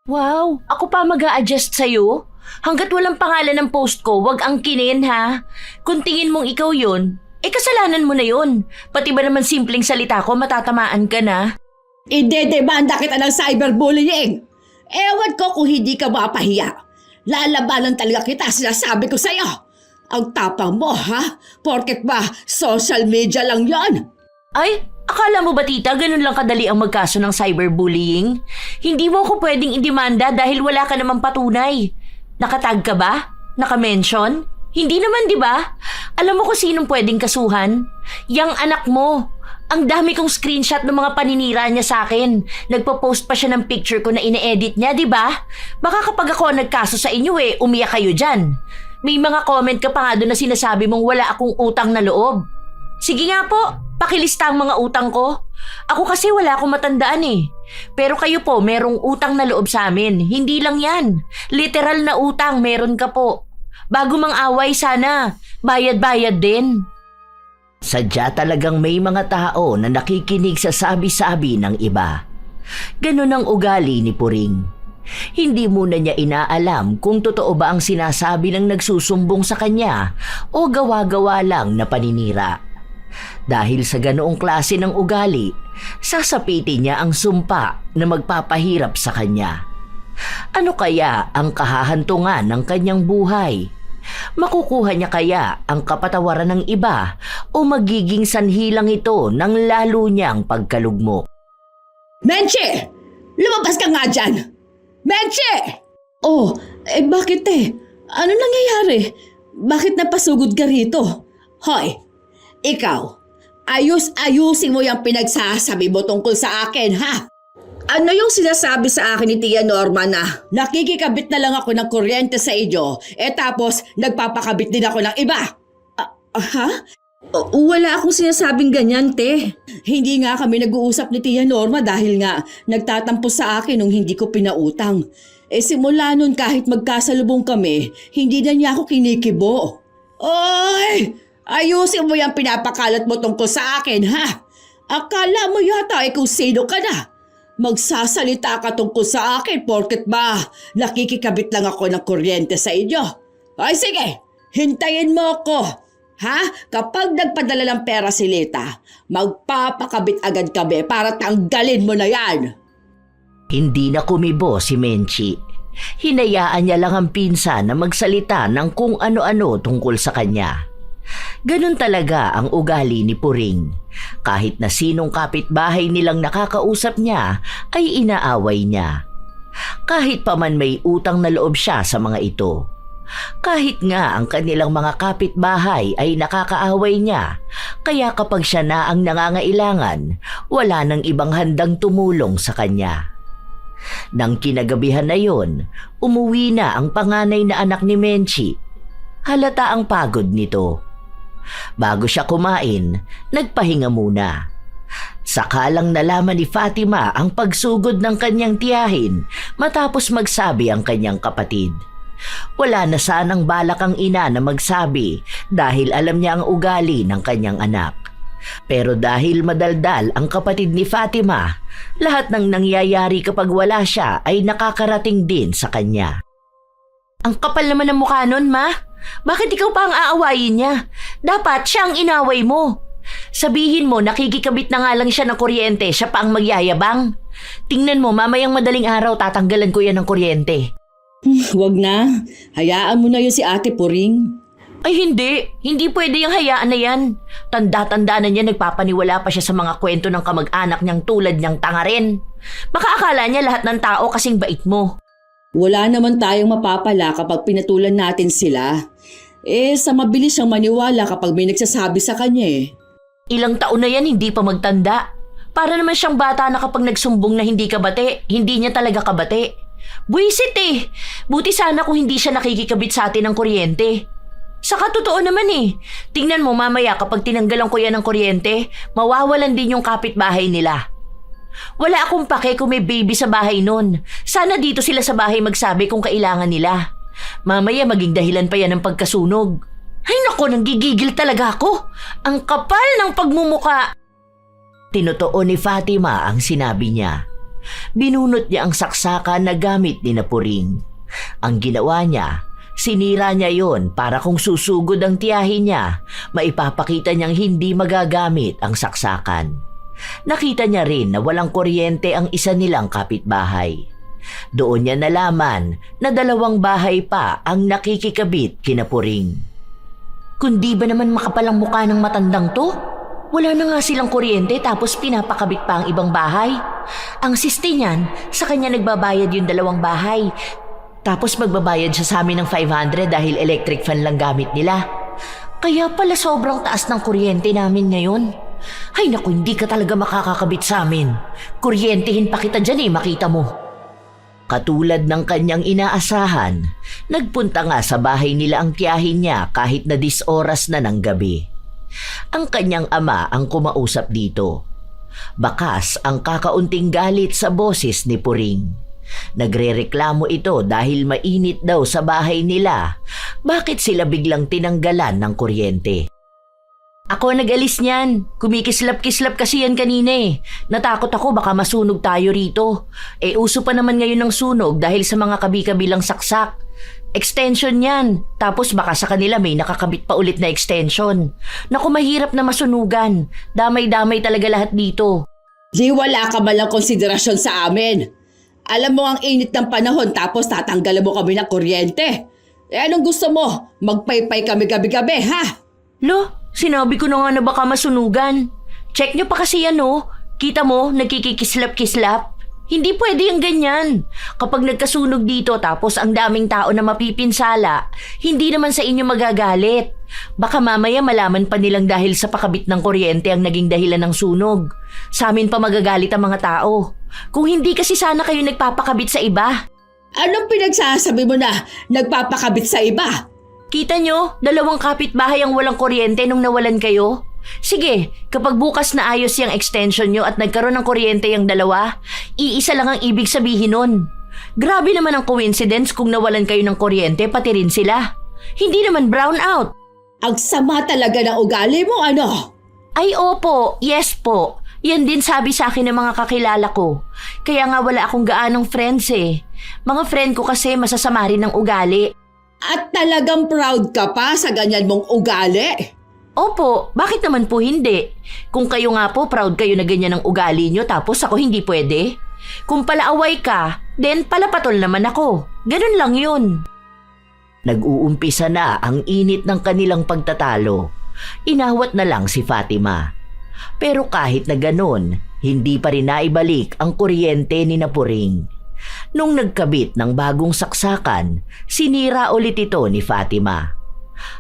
Wow, ako pa mag-a-adjust sa'yo? Hanggat walang pangalan ng post ko, wag angkinin ha. Kung tingin mong ikaw yun, kasalanan mo na yun. Pati ba naman simpleng salita ko, matatamaan ka na? Idedemanda kita ng cyberbullying. Ewan ko kung hindi ka mapahiya. Lalabanan talaga kita, sinasabi ko sa'yo. Ang tapang mo, ha? Porket ba social media lang yon? Ay, akala mo ba tita, ganun lang kadali ang magkaso ng cyberbullying? Hindi mo ako pwedeng idemanda dahil wala ka namang patunay. Nakatag ka ba? Nakamention? Hindi naman, di ba? Alam mo kung sinong pwedeng kasuhan? Yang anak mo. Ang dami kong screenshot ng mga paninira niya sa akin. Nagpo-post pa siya ng picture ko na ine-edit niya, di ba? Baka kapag ako nagkaso sa inyo umiyak kayo dyan. May mga comment ka pa nga doon na sinasabi mong wala akong utang na loob. Sige nga po, pakilista ang mga utang ko. Ako kasi wala akong matandaan Pero kayo po, merong utang na loob sa amin. Hindi lang yan. Literal na utang, meron ka po. Bago mang away sana, bayad-bayad din. Sadya talagang may mga tao na nakikinig sa sabi-sabi ng iba. Ganun ang ugali ni Puring. Hindi muna niya inaalam kung totoo ba ang sinasabi ng nagsusumbong sa kanya o gawa-gawa lang na paninira. Dahil sa ganoong klase ng ugali, sasapitin niya ang sumpa na magpapahirap sa kanya. Ano kaya ang kahahantungan ng kanyang buhay? Makukuha niya kaya ang kapatawaran ng iba o magiging sanhi lang ito ng lalo niyang pagkalugmok? Menche! Lumabas ka nga dyan! Menche! Oh, bakit Ano nangyayari? Bakit napasugod ka rito? Hoy, ikaw, ayusin mo yung pinagsasabi mo tungkol sa akin, ha? Ano yung sinasabi sa akin ni Tia Norma na nakikikabit na lang ako ng kuryente sa inyo, tapos nagpapakabit din ako ng iba? Ha? Wala akong sinasabing ganyan, te. Hindi nga kami nag-uusap ni Tia Norma dahil nga nagtatampo sa akin nung hindi ko pinautang. Simula nun kahit magkasalubong kami, hindi na niya ako kinikibo. Oy! Ayusin mo yung pinapakalat mo tungkol sa akin, ha? Akala mo yata kung sino ka na. Magsasalita ka tungkol sa akin porket ba nakikikabit lang ako ng kuryente sa inyo. Ay sige, hintayin mo ako. Ha? Kapag nagpadala ng pera si Lita, magpapakabit agad kami para tanggalin mo na yan. Hindi na kumibo si Menchi. Hinayaan niya lang ang pinsan na magsalita ng kung ano-ano tungkol sa kanya. Ganun talaga ang ugali ni Puring. Kahit na sinong kapitbahay nilang nakakausap niya ay inaaway niya. Kahit pa man may utang na loob siya sa mga ito. Kahit nga ang kanilang mga kapitbahay ay nakakaaway niya, kaya kapag siya na ang nangangailangan, wala nang ibang handang tumulong sa kanya. Nang kinagabihan na yon, umuwi na ang panganay na anak ni Menchi. Halata ang pagod nito. Bago siya kumain, nagpahinga muna. Saka lang nalaman ni Fatima ang pagsugod ng kanyang tiyahin matapos magsabi ang kanyang kapatid. Wala na sanang balak ang ina na magsabi dahil alam niya ang ugali ng kanyang anak. Pero dahil madaldal ang kapatid ni Fatima, lahat ng nangyayari kapag wala siya ay nakakarating din sa kanya. Ang kapal naman ng mukha nun, ma. Bakit ikaw pa ang aawayin niya? Dapat siya ang inaway mo. Sabihin mo nakikikabit na nga lang siya ng kuryente, siya pa ang magyayabang. Tingnan mo, mamayang madaling araw tatanggalan ko yan ng kuryente. Wag na. Hayaan mo na yun si Ate Puring. Ay hindi. Hindi pwede yung hayaan na yan. Tanda-tanda na niya nagpapaniwala pa siya sa mga kwento ng kamag-anak niyang tulad niyang tanga rin. Baka akala niya lahat ng tao kasing bait mo. Wala naman tayong mapapala kapag pinatulan natin sila. Sa mabilis siyang maniwala kapag may nagsasabi sa kanya Ilang taon na yan hindi pa magtanda. Para naman siyang bata na kapag nagsumbong na hindi kabate, hindi niya talaga kabate. Buisit Buti sana kung hindi siya nakikikabit sa atin ng kuryente. Saka totoo naman Tingnan mo mamaya kapag tinanggalan ko yan ng kuryente, mawawalan din yung kapitbahay nila. Wala akong pake kung may baby sa bahay nun. Sana dito sila sa bahay magsabi kung kailangan nila. Mamaya maging dahilan pa yan ng pagkasunog. Ay nako, nanggigigil talaga ako. Ang kapal ng pagmumuka. Tinotoo ni Fatima ang sinabi niya. Binunot niya ang saksakan na gamit ni Puring. Ang ginawa niya, sinira niya yon para kung susugod ang tiyahin niya, maipapakita niyang hindi magagamit ang saksakan. Nakita niya rin na walang kuryente ang isa nilang kapitbahay. Doon niya nalaman na 2 bahay pa ang nakikikabit kina Puring. Kundi ba naman makapalang mukha ng matandang to? Wala na nga silang kuryente tapos pinapakabit pa ang ibang bahay. Ang siste niyan, sa kanya nagbabayad yung 2 bahay. Tapos magbabayad siya sa amin ng 500 dahil electric fan lang gamit nila. Kaya pala sobrang taas ng kuryente namin ngayon. Ay naku, hindi ka talaga makakakabit sa amin. Kuryentehin pa kita dyan makita mo. Katulad ng kanyang inaasahan, nagpunta nga sa bahay nila ang tiyahin niya kahit na 10 oras na ng gabi. Ang kanyang ama ang kumausap dito. Bakas ang kakaunting galit sa boses ni Puring. Nagrereklamo ito dahil mainit daw sa bahay nila. Bakit sila biglang tinanggalan ng kuryente? Ako nag-alis niyan. Kumikislap-kislap kasi yan kanina Natakot ako baka masunog tayo rito. Uso pa naman ngayon ng sunog dahil sa mga kabi-kabilang saksak. Extension yan. Tapos baka sa kanila may nakakabit pa ulit na extension. Naku, mahirap na masunugan. Damay-damay talaga lahat dito. Di wala ka ba lang konsiderasyon sa amin? Alam mo ang init ng panahon tapos tatanggalan mo kami ng kuryente. Anong gusto mo? Magpaypay kami gabi-gabi, ha? Lo, sinabi ko na nga na baka masunugan. Check nyo pa kasi yan Kita mo, nagkikikislap-kislap. Hindi pwede yung ganyan. Kapag nagkasunog dito tapos ang daming tao na mapipinsala, hindi naman sa inyo magagalit. Baka mamaya malaman pa nilang dahil sa pakabit ng kuryente ang naging dahilan ng sunog. Sa amin pa magagalit ang mga tao. Kung hindi kasi sana kayo nagpapakabit sa iba. Anong pinagsasabi mo na nagpapakabit sa iba? Kita nyo, 2 kapitbahay ang walang kuryente nung nawalan kayo. Sige, kapag bukas na ayos yung extension nyo at nagkaroon ng kuryente yung 2, iisa lang ang ibig sabihin nun. Grabe naman ang coincidence kung nawalan kayo ng kuryente pati rin sila. Hindi naman brown out. Ang sama talaga ng ugali mo, ano? Ay opo, yes po. Yan din sabi sa akin ng mga kakilala ko. Kaya nga wala akong gaanong friends Mga friend ko kasi masasama rin ng ugali. At talagang proud ka pa sa ganyan mong ugali? Opo, bakit naman po hindi? Kung kayo nga po proud kayo na ganyan ang ugali nyo tapos ako hindi pwede? Kung palaaway ka, then palapatol naman ako. Ganun lang yun. Nag-uumpisa na ang init ng kanilang pagtatalo. Inawat na lang si Fatima. Pero kahit na ganon, hindi pa rin naibalik ang kuryente ni Puring. Nung nagkabit ng bagong saksakan, sinira ulit ito ni Fatima.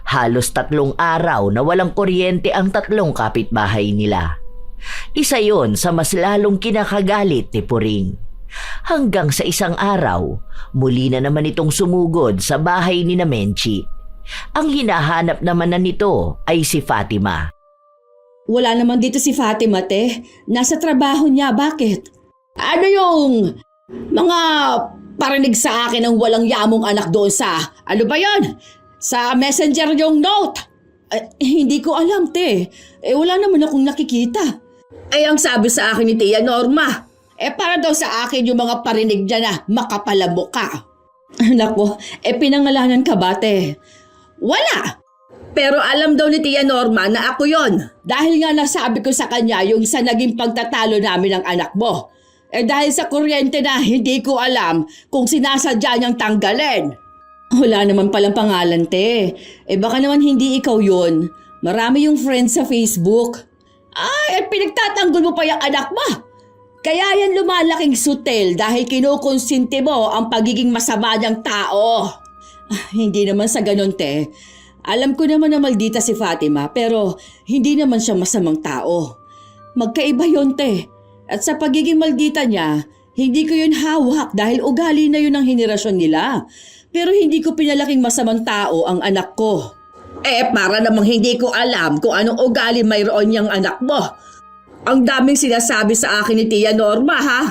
Halos 3 araw na walang kuryente ang 3 kapitbahay nila. Isa yon sa mas lalong kinakagalit ni Puring. Hanggang sa isang araw, muli na naman itong sumugod sa bahay ni Menchi. Ang hinahanap naman na nito ay si Fatima. Wala naman dito si Fatima, te. Nasa trabaho niya, bakit? Ano yung mga parinig sa akin ng walang yamong anak doon sa, ano ba yon? Sa messenger yung note. Hindi ko alam, te. Wala naman akong nakikita. Ang sabi sa akin ni Tia Norma, para daw sa akin yung mga parinig dyan na makapalamo ka. Nako, pinangalanan ka ba, te? Wala. Pero alam daw ni Tia Norma na ako yon. Dahil nga nasabi ko sa kanya yung sa naging pagtatalo namin ng anak mo. Dahil sa kuryente na hindi ko alam kung sinasadya niyang tanggalin. Wala naman palang pangalan, te. Baka naman hindi ikaw yun. Marami yung friends sa Facebook. Pinagtatanggol mo pa yung anak mo. Kaya yan lumalaking sutel dahil kinukonsinti mo ang pagiging masama niyang tao. Hindi naman sa ganun, te. Alam ko naman na maldita si Fatima pero hindi naman siya masamang tao. Magkaiba yun, te. At sa pagiging maldita niya, hindi ko yun hawak dahil ugali na yun ang henerasyon nila. Pero hindi ko pinalaking masamang tao ang anak ko. Para namang hindi ko alam kung anong ugali mayroon niyang anak mo. Ang daming sinasabi sa akin ni Tia Norma, ha?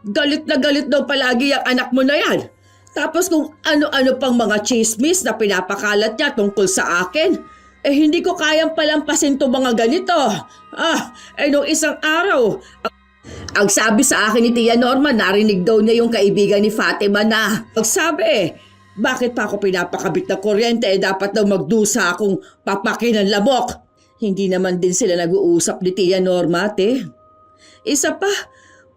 Galit na galit daw palagi ang anak mo na yan. Tapos kung ano-ano pang mga chismis na pinapakalat niya tungkol sa akin, hindi ko kayang palampasin to mga ganito. Nung isang araw, Ang sabi sa akin ni Tia Norma, narinig daw niya yung kaibigan ni Fatima na magsabi, bakit pa ako pinapakabit na kuryente? Dapat daw magdusa akong papakin ng lamok. Hindi naman din sila nag-uusap ni Tia Norma, te. Isa pa,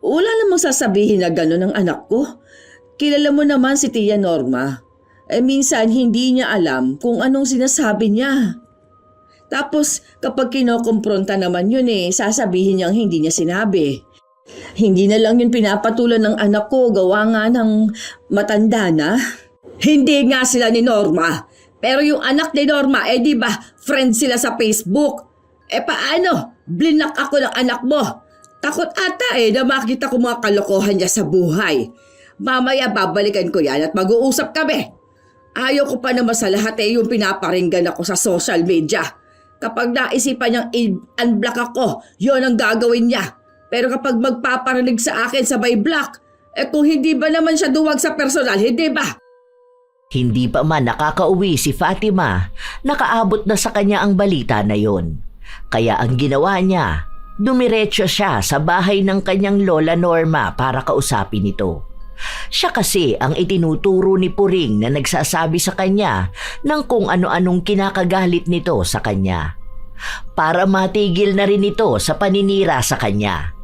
wala namang sasabihin na gano'n ng anak ko. Kilala mo naman si Tia Norma. Minsan hindi niya alam kung anong sinasabi niya. Tapos kapag kinokompronta naman yun sasabihin niyang hindi niya sinabi. Hindi na lang yun pinapatulan ng anak ko, gawa nga ng matanda na. Hindi nga sila ni Norma. Pero yung anak ni Norma, di ba, friend sila sa Facebook. Paano? Blinak ako ng anak mo. Takot ata na makita ko mga kalokohan niya sa buhay. Mamaya babalikan ko yan at mag-uusap kami. Ayaw ko pa naman sa lahat yung pinaparinggan ako sa social media. Kapag naisipan niyang i-unblock ako, yun ang gagawin niya. Pero kapag magpaparinig sa akin sabay block, kung hindi ba naman siya duwag sa personal, hindi ba? Hindi pa man nakakauwi si Fatima, nakaabot na sa kanya ang balita na yon. Kaya ang ginawa niya, dumiretso siya sa bahay ng kanyang lola Norma para kausapin ito. Siya kasi ang itinuturo ni Puring na nagsasabi sa kanya ng kung ano-anong kinakagalit nito sa kanya. Para matigil na rin ito sa paninira sa kanya.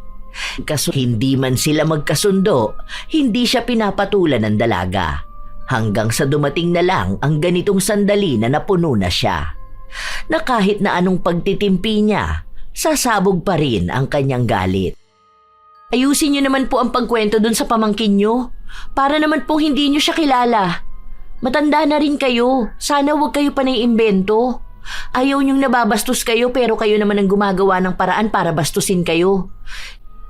Kaso hindi man sila magkasundo, hindi siya pinapatulan ng dalaga. Hanggang sa dumating na lang ang ganitong sandali na napuno na siya. Na kahit na anong pagtitimpi niya, sasabog pa rin ang kanyang galit. Ayusin niyo naman po ang pagkwento dun sa pamangkin niyo. Para naman po hindi niyo siya kilala. Matanda na rin kayo. Sana huwag kayo pa naiimbento. Ayaw niyong nababastos kayo pero kayo naman ang gumagawa ng paraan para bastusin kayo.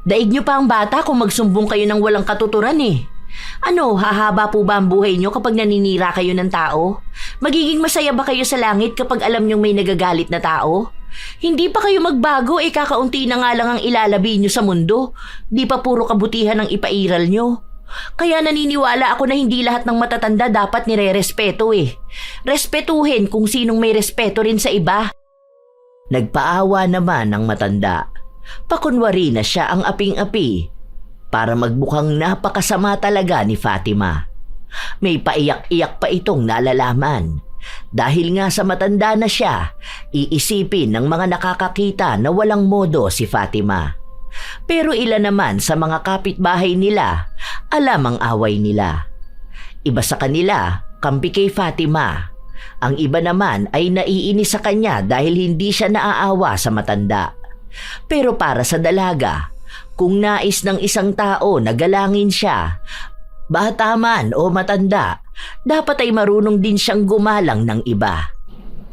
Daig niyo pa ang bata kung magsumbong kayo ng walang katuturan Ano, hahaba po ba ang buhay niyo kapag naninira kayo ng tao? Magiging masaya ba kayo sa langit kapag alam niyong may nagagalit na tao? Hindi pa kayo magbago kakaunti na nga lang ang ilalabi niyo sa mundo. Di pa puro kabutihan ang ipairal niyo. Kaya naniniwala ako na hindi lahat ng matatanda dapat nire-respeto Respetuhin kung sinong may respeto rin sa iba. Nagpaawa naman ang matanda. Pakunwari na siya ang aping-api para magmukhang napakasama talaga ni Fatima. May paiyak-iyak pa itong nalalaman. Dahil nga sa matanda na siya, iisipin ng mga nakakakita na walang modo si Fatima. Pero ilan naman sa mga kapitbahay nila, alam ang away nila. Iba sa kanila, kampi kay Fatima. Ang iba naman ay naiinis sa kanya dahil hindi siya naaawa sa matanda. Pero para sa dalaga, kung nais ng isang tao na galangin siya, bata man o matanda, dapat ay marunong din siyang gumalang ng iba.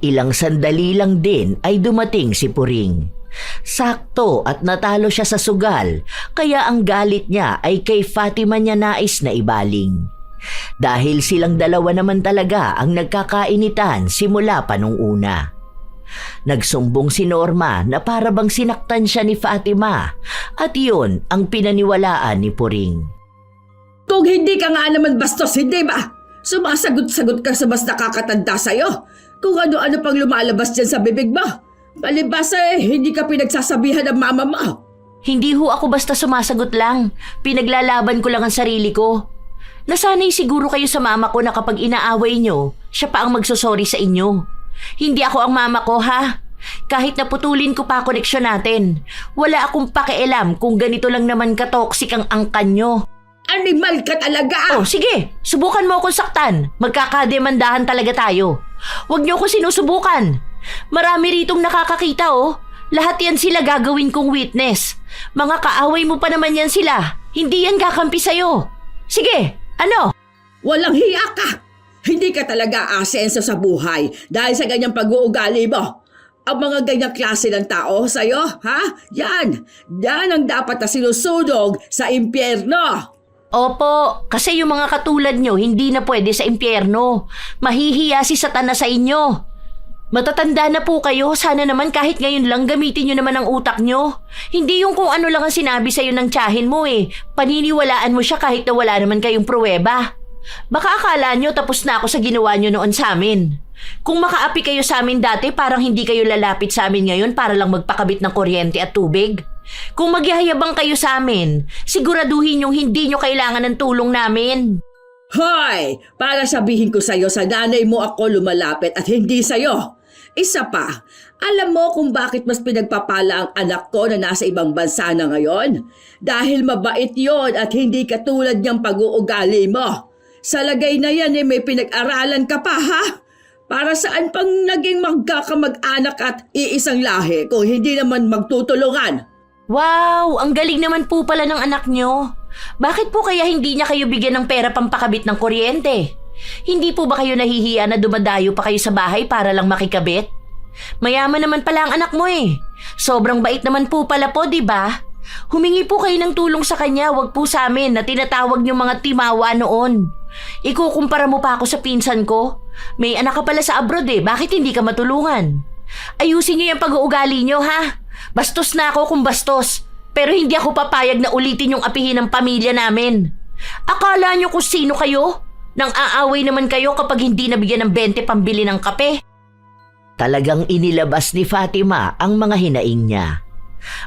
Ilang sandali lang din ay dumating si Puring. Sakto at natalo siya sa sugal, kaya ang galit niya ay kay Fatima niya nais na ibaling. Dahil silang dalawa naman talaga ang nagkakainitan simula pa nung una. Nagsumbong si Norma na para bang sinaktan siya ni Fatima at yun ang pinaniwalaan ni Puring. Kung hindi ka nga naman bastos, hindi ba? Sumasagot-sagot ka sa mas nakakatanda sa'yo. Kung ano-ano pang lumalabas dyan sa bibig mo. Palibasa hindi ka pinagsasabihan ng mama mo. Hindi ho ako basta sumasagot lang. Pinaglalaban ko lang ang sarili ko. Nasanay siguro kayo sa mama ko na kapag inaaway nyo, siya pa ang magsosorry sa inyo. Hindi ako ang mama ko, ha? Kahit naputulin ko pa koneksyon natin, wala akong pakialam kung ganito lang naman ka-toxic ang angkan nyo. Animal ka talaga! Oh, sige, subukan mo akong saktan. Magkakademandahan talaga tayo. Huwag niyo ako sinusubukan. Marami ritong nakakakita, Lahat yan sila gagawin kong witness. Mga kaaway mo pa naman yan sila. Hindi yan kakampi sa'yo. Sige, ano? Walang hiya ka! Hindi ka talaga asenso sa buhay dahil sa ganyang pag-uugali mo. Ang mga ganyang klase ng tao sa'yo, ha? Yan ang dapat na sinusunog sa impyerno. Opo, kasi yung mga katulad nyo hindi na pwede sa impyerno. Mahihiya si Satanas sa inyo. Matatanda na po kayo, sana naman kahit ngayon lang gamitin nyo naman ang utak nyo. Hindi yung kung ano lang ang sinabi sa'yo ng tiyahin mo Paniniwalaan mo siya kahit na wala naman kayong pruweba. Baka akala nyo tapos na ako sa ginawa nyo noon sa amin. Kung makaapi kayo sa amin dati, parang hindi kayo lalapit sa amin ngayon para lang magpakabit ng kuryente at tubig. Kung magyayabang kayo sa amin, siguraduhin yung hindi nyo kailangan ng tulong namin. Hoy! Para sabihin ko sa'yo sa nanay mo ako lumalapit at hindi sa'yo. Isa pa, alam mo kung bakit mas pinagpapala ang anak ko na nasa ibang bansa na ngayon? Dahil mabait yon at hindi katulad niyang pag-uugali mo. Sa lagay na yan may pinag-aralan ka pa ha? Para saan pang naging magkakamag-anak at iisang lahi kung hindi naman magtutulungan? Wow! Ang galing naman po pala ng anak nyo. Bakit po kaya hindi niya kayo bigyan ng pera pampakabit ng kuryente? Hindi po ba kayo nahihiya na dumadayo pa kayo sa bahay para lang makikabit? Mayaman naman pala ang anak mo eh. Sobrang bait naman po pala po, di ba? Humingi po kayo ng tulong sa kanya, wag po sa amin na tinatawag niyong mga timawa noon. Ikukumpara mo pa ako sa pinsan ko. May anak ka pala sa abroad eh, bakit hindi ka matulungan? Ayusin niyo yung pag-uugali niyo ha. Bastos na ako kung bastos. Pero hindi ako papayag na ulitin yung apihin ng pamilya namin. Akala niyo kung sino kayo? Nang aaway naman kayo kapag hindi nabigyan ng 20 pambili ng kape. Talagang inilabas ni Fatima ang mga hinaing niya.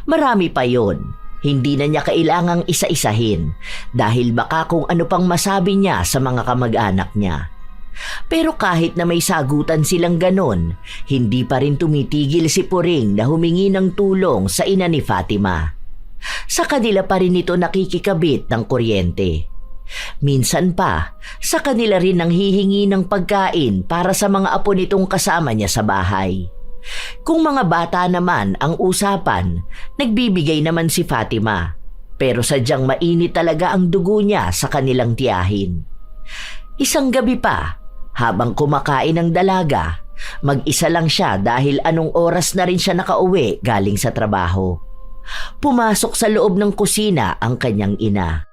Marami pa yon. Hindi na niya kailangang isa-isahin dahil baka kung ano pang masabi niya sa mga kamag-anak niya. Pero kahit na may sagutan silang ganon, hindi pa rin tumitigil si Puring na humingi ng tulong sa ina ni Fatima. Sa kanila pa rin ito nakikikabit ng kuryente. Minsan pa, sa kanila rin nang hihingi ng pagkain para sa mga apo nitong kasama niya sa bahay. Kung mga bata naman ang usapan, nagbibigay naman si Fatima. Pero sadyang mainit talaga ang dugo niya sa kanilang tiyahin. Isang gabi pa, habang kumakain ng dalaga, mag-isa lang siya dahil anong oras na rin siya nakauwi galing sa trabaho. Pumasok sa loob ng kusina ang kanyang ina.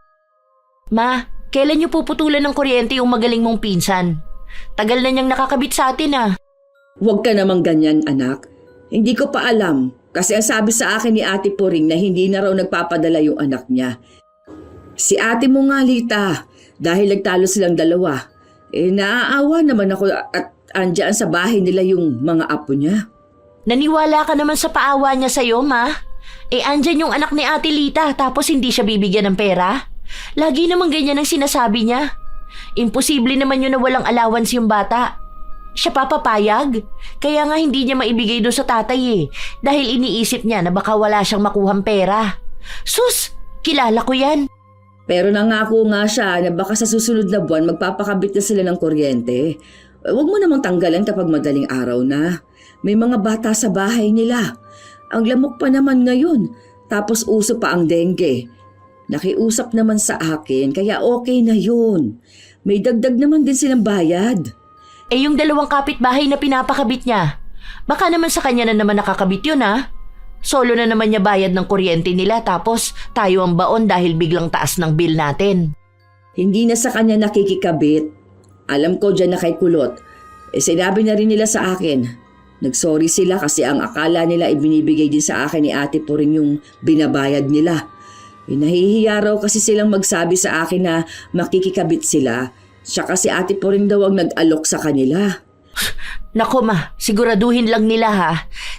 Ma, kailan niyo puputulan ng kuryente yung magaling mong pinsan? Tagal na niyang nakakabit sa atin ah. Huwag ka namang ganyan, anak. Hindi ko pa alam kasi ang sabi sa akin ni Ate Puring na hindi na raw nagpapadala yung anak niya. Si ate mo nga, Lita, dahil nagtalo silang dalawa. Naaawa naman ako at andyan sa bahay nila yung mga apo niya. Naniwala ka naman sa paawa niya sa'yo, ma? Andyan yung anak ni Ate Lita tapos hindi siya bibigyan ng pera? Lagi naman ganyan ang sinasabi niya. Imposible naman yun na walang allowance yung bata. Siya papapayag? Kaya nga hindi niya maibigay doon sa tatay eh. Dahil iniisip niya na baka wala siyang makuhang pera. Sus! Kilala ko yan. Pero nangako nga siya na baka sa susunod na buwan magpapakabit na sila ng kuryente. Huwag mo namang tanggalan kapag madaling araw na. May mga bata sa bahay nila. Ang lamok pa naman ngayon. Tapos uso pa ang dengue. Nakiusap naman sa akin kaya okay na yun. May dagdag naman din silang bayad. Yung 2 kapitbahay na pinapakabit niya, baka naman sa kanya na naman nakakabit yun ha? Solo na naman niya bayad ng kuryente nila tapos tayo ang baon dahil biglang taas ng bill natin. Hindi na sa kanya nakikikabit. Alam ko dyan na kay Kulot. Sinabi na rin nila sa akin. Nagsorry sila kasi ang akala nila ibinibigay din sa akin ni Ate Puring yung binabayad nila. Nahihiya raw kasi silang magsabi sa akin na makikikabit sila. Siya kasi Ate Puring daw ang nag-alok sa kanila. Nako ma, siguraduhin lang nila ha.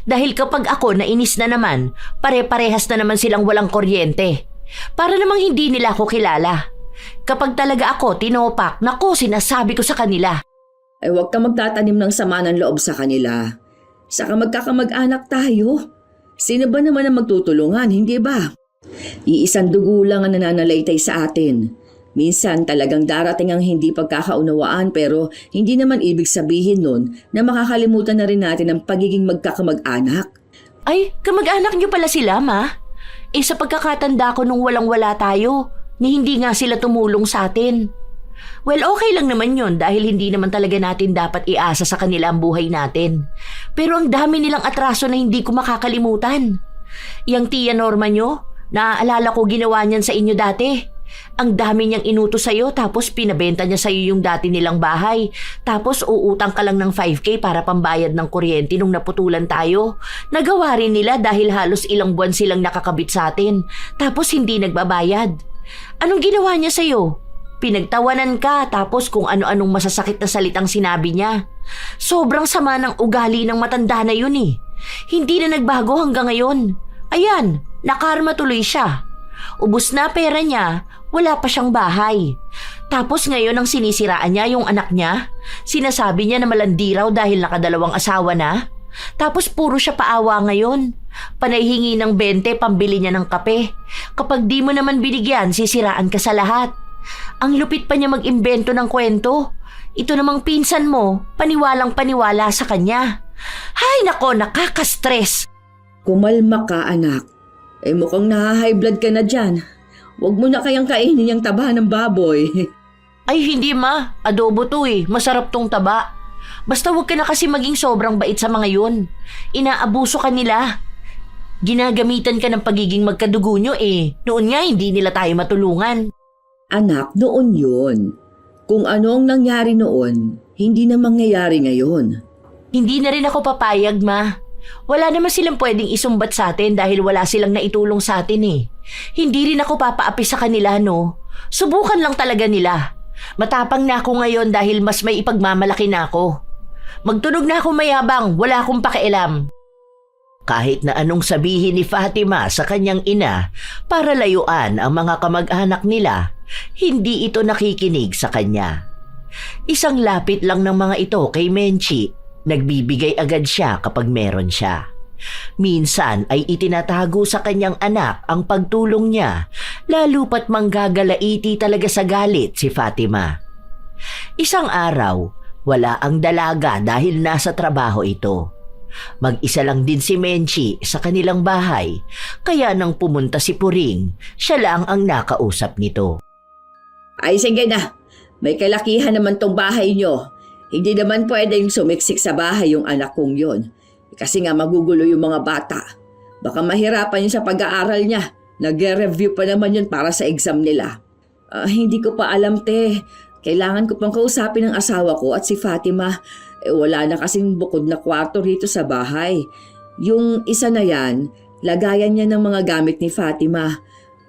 Dahil kapag ako nainis na naman, pare-parehas na naman silang walang kuryente. Para namang hindi nila ako kilala. Kapag talaga ako tinopak, nako sinasabi ko sa kanila. Ay huwag ka magtatanim ng sama ng loob sa kanila. Saka magkakamag-anak tayo. Sino ba naman ang magtutulungan, hindi ba? Iisang dugo lang ang nananalaytay sa atin. Minsan talagang darating ang hindi pagkakaunawaan pero hindi naman ibig sabihin nun na makakalimutan na rin natin ang pagiging magkakamag-anak. Ay, kamag-anak niyo pala sila ma? Sa pagkakatanda ko nung walang-wala tayo, ni hindi nga sila tumulong sa atin. Well, okay lang naman yun dahil hindi naman talaga natin dapat iasa sa kanila ang buhay natin. Pero ang dami nilang atraso na hindi ko makakalimutan. Yang tiya Norma nyo, naaalala ko ginawa niyan sa inyo dati. Ang dami niyang inutos sa'yo tapos pinabenta niya sa'yo yung dati nilang bahay. Tapos uutang ka lang ng 5K para pambayad ng kuryente nung naputulan tayo. Nagawa rin nila dahil halos ilang buwan silang nakakabit sa atin. Tapos hindi nagbabayad. Anong ginawa niya sa'yo? Pinagtawanan ka tapos kung ano-anong masasakit na salitang sinabi niya. Sobrang sama ng ugali ng matanda na yun eh. Hindi na nagbago hanggang ngayon. Ayan, nakarma tuloy siya. Ubus na pera niya, wala pa siyang bahay. Tapos ngayon ang sinisiraan niya yung anak niya. Sinasabi niya na malandi raw dahil nakadalawang asawa na. Tapos puro siya paawa ngayon. Panay hingi ng 20 pambili niya ng kape. Kapag di mo naman binigyan, sisiraan ka sa lahat. Ang lupit pa niya mag-imbento ng kwento. Ito namang pinsan mo, paniwalang paniwala sa kanya. Hay nako, nakaka-stress. Kumalma ka, anak. Mukhang naha-high blood ka na dyan. Huwag mo na kayang kainin yung taba ng baboy. Ay hindi ma, adobo to eh, masarap tong taba. Basta huwag ka na kasi maging sobrang bait sa mga yun. Inaabuso ka nila. Ginagamitan ka ng pagiging magkadugo nyo eh. Noon nga hindi nila tayo matulungan. Anak, noon yun. Kung ano ang nangyari noon, hindi na mangyayari ngayon. Hindi na rin ako papayag ma. Wala naman silang pwedeng isumbat sa atin dahil wala silang naitulong sa atin eh. Hindi rin ako papaapi sa kanila no. Subukan lang talaga nila. Matapang na ako ngayon dahil mas may ipagmamalaki na ako. Magtunog na ako mayabang, wala akong pakialam. Kahit na anong sabihin ni Fatima sa kanyang ina para layuan ang mga kamag-anak nila, hindi ito nakikinig sa kanya. Isang lapit lang ng mga ito kay Menchi. Nagbibigay agad siya kapag meron siya. Minsan ay itinatago sa kanyang anak ang pagtulong niya, lalo pat manggagalaiti talaga sa galit si Fatima. Isang araw, wala ang dalaga dahil nasa trabaho ito. Mag-isa lang din si Menchi sa kanilang bahay, kaya nang pumunta si Puring, siya lang ang nakausap nito. Ay sige na, may kalakihan naman tong bahay nyo. Hindi naman pwedeng sumiksik sa bahay yung anak kong yon. Kasi nga magugulo yung mga bata. Baka mahirapan yun sa pag-aaral niya. Nag-review pa naman yun para sa exam nila. Hindi ko pa alam, te. Kailangan ko pang kausapin ang asawa ko at si Fatima. Wala na kasing bukod na kwarto rito sa bahay. Yung isa na yan, lagayan niya ng mga gamit ni Fatima.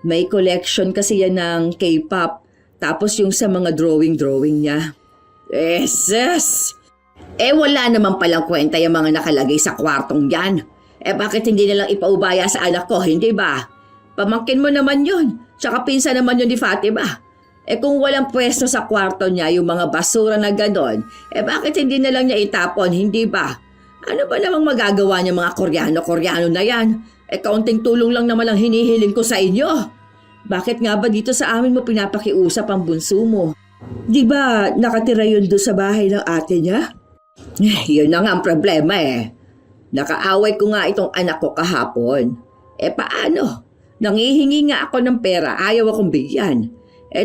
May collection kasi yan ng K-pop. Tapos yung sa mga drawing niya. Yes! Wala naman palang kwenta yung mga nakalagay sa kwartong yan. Bakit hindi nalang ipaubaya sa anak ko, hindi ba? Pamangkin mo naman yun. Tsaka pinsan naman yun ni Fatima. Kung walang pwesto sa kwarto niya yung mga basura na ganon, bakit hindi nalang niya itapon, hindi ba? Ano ba namang magagawa niya mga Koreano na yan? Kaunting tulong lang naman ang hinihiling ko sa inyo. Bakit nga ba dito sa amin mo pinapakiusap ang bunso mo? Di ba nakatira yun doon sa bahay ng ate niya? Yun na nga ang problema eh. Nakaaway ko nga itong anak ko kahapon. Paano? Nangihingi nga ako ng pera, ayaw akong bigyan.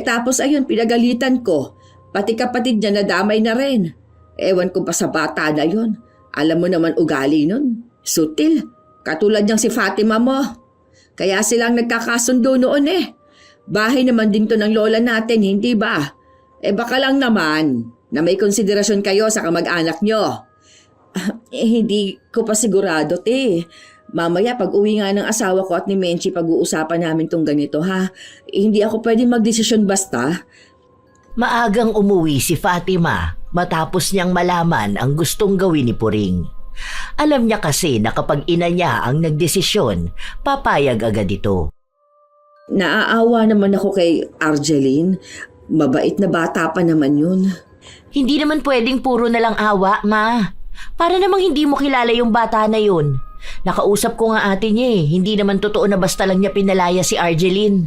Tapos ayun, pinagalitan ko. Pati kapatid niya nadamay na rin. Ewan ko pa sa bata na yun. Alam mo naman ugali nun. Sutil. Katulad niyang si Fatima mo. Kaya silang nagkakasundo noon eh. Bahay naman din to ng lola natin, hindi ba? Baka lang naman na may konsiderasyon kayo sa kamag-anak nyo. Hindi ko pa sigurado, te. Mamaya pag uwi nga ng asawa ko at ni Menchi pag-uusapan namin tong ganito ha. Hindi ako pwedeng magdesisyon basta. Maagang umuwi si Fatima matapos niyang malaman ang gustong gawin ni Puring. Alam niya kasi na kapag ina niya ang nagdesisyon, papayag agad ito. Naaawa naman ako kay Arjeline. Mabait na bata pa naman yun. Hindi naman pwedeng puro na lang awa, ma. Para namang hindi mo kilala yung bata na yun. Nakausap ko nga ate niya eh. Hindi naman totoo na basta lang niya pinalaya si Arjeline.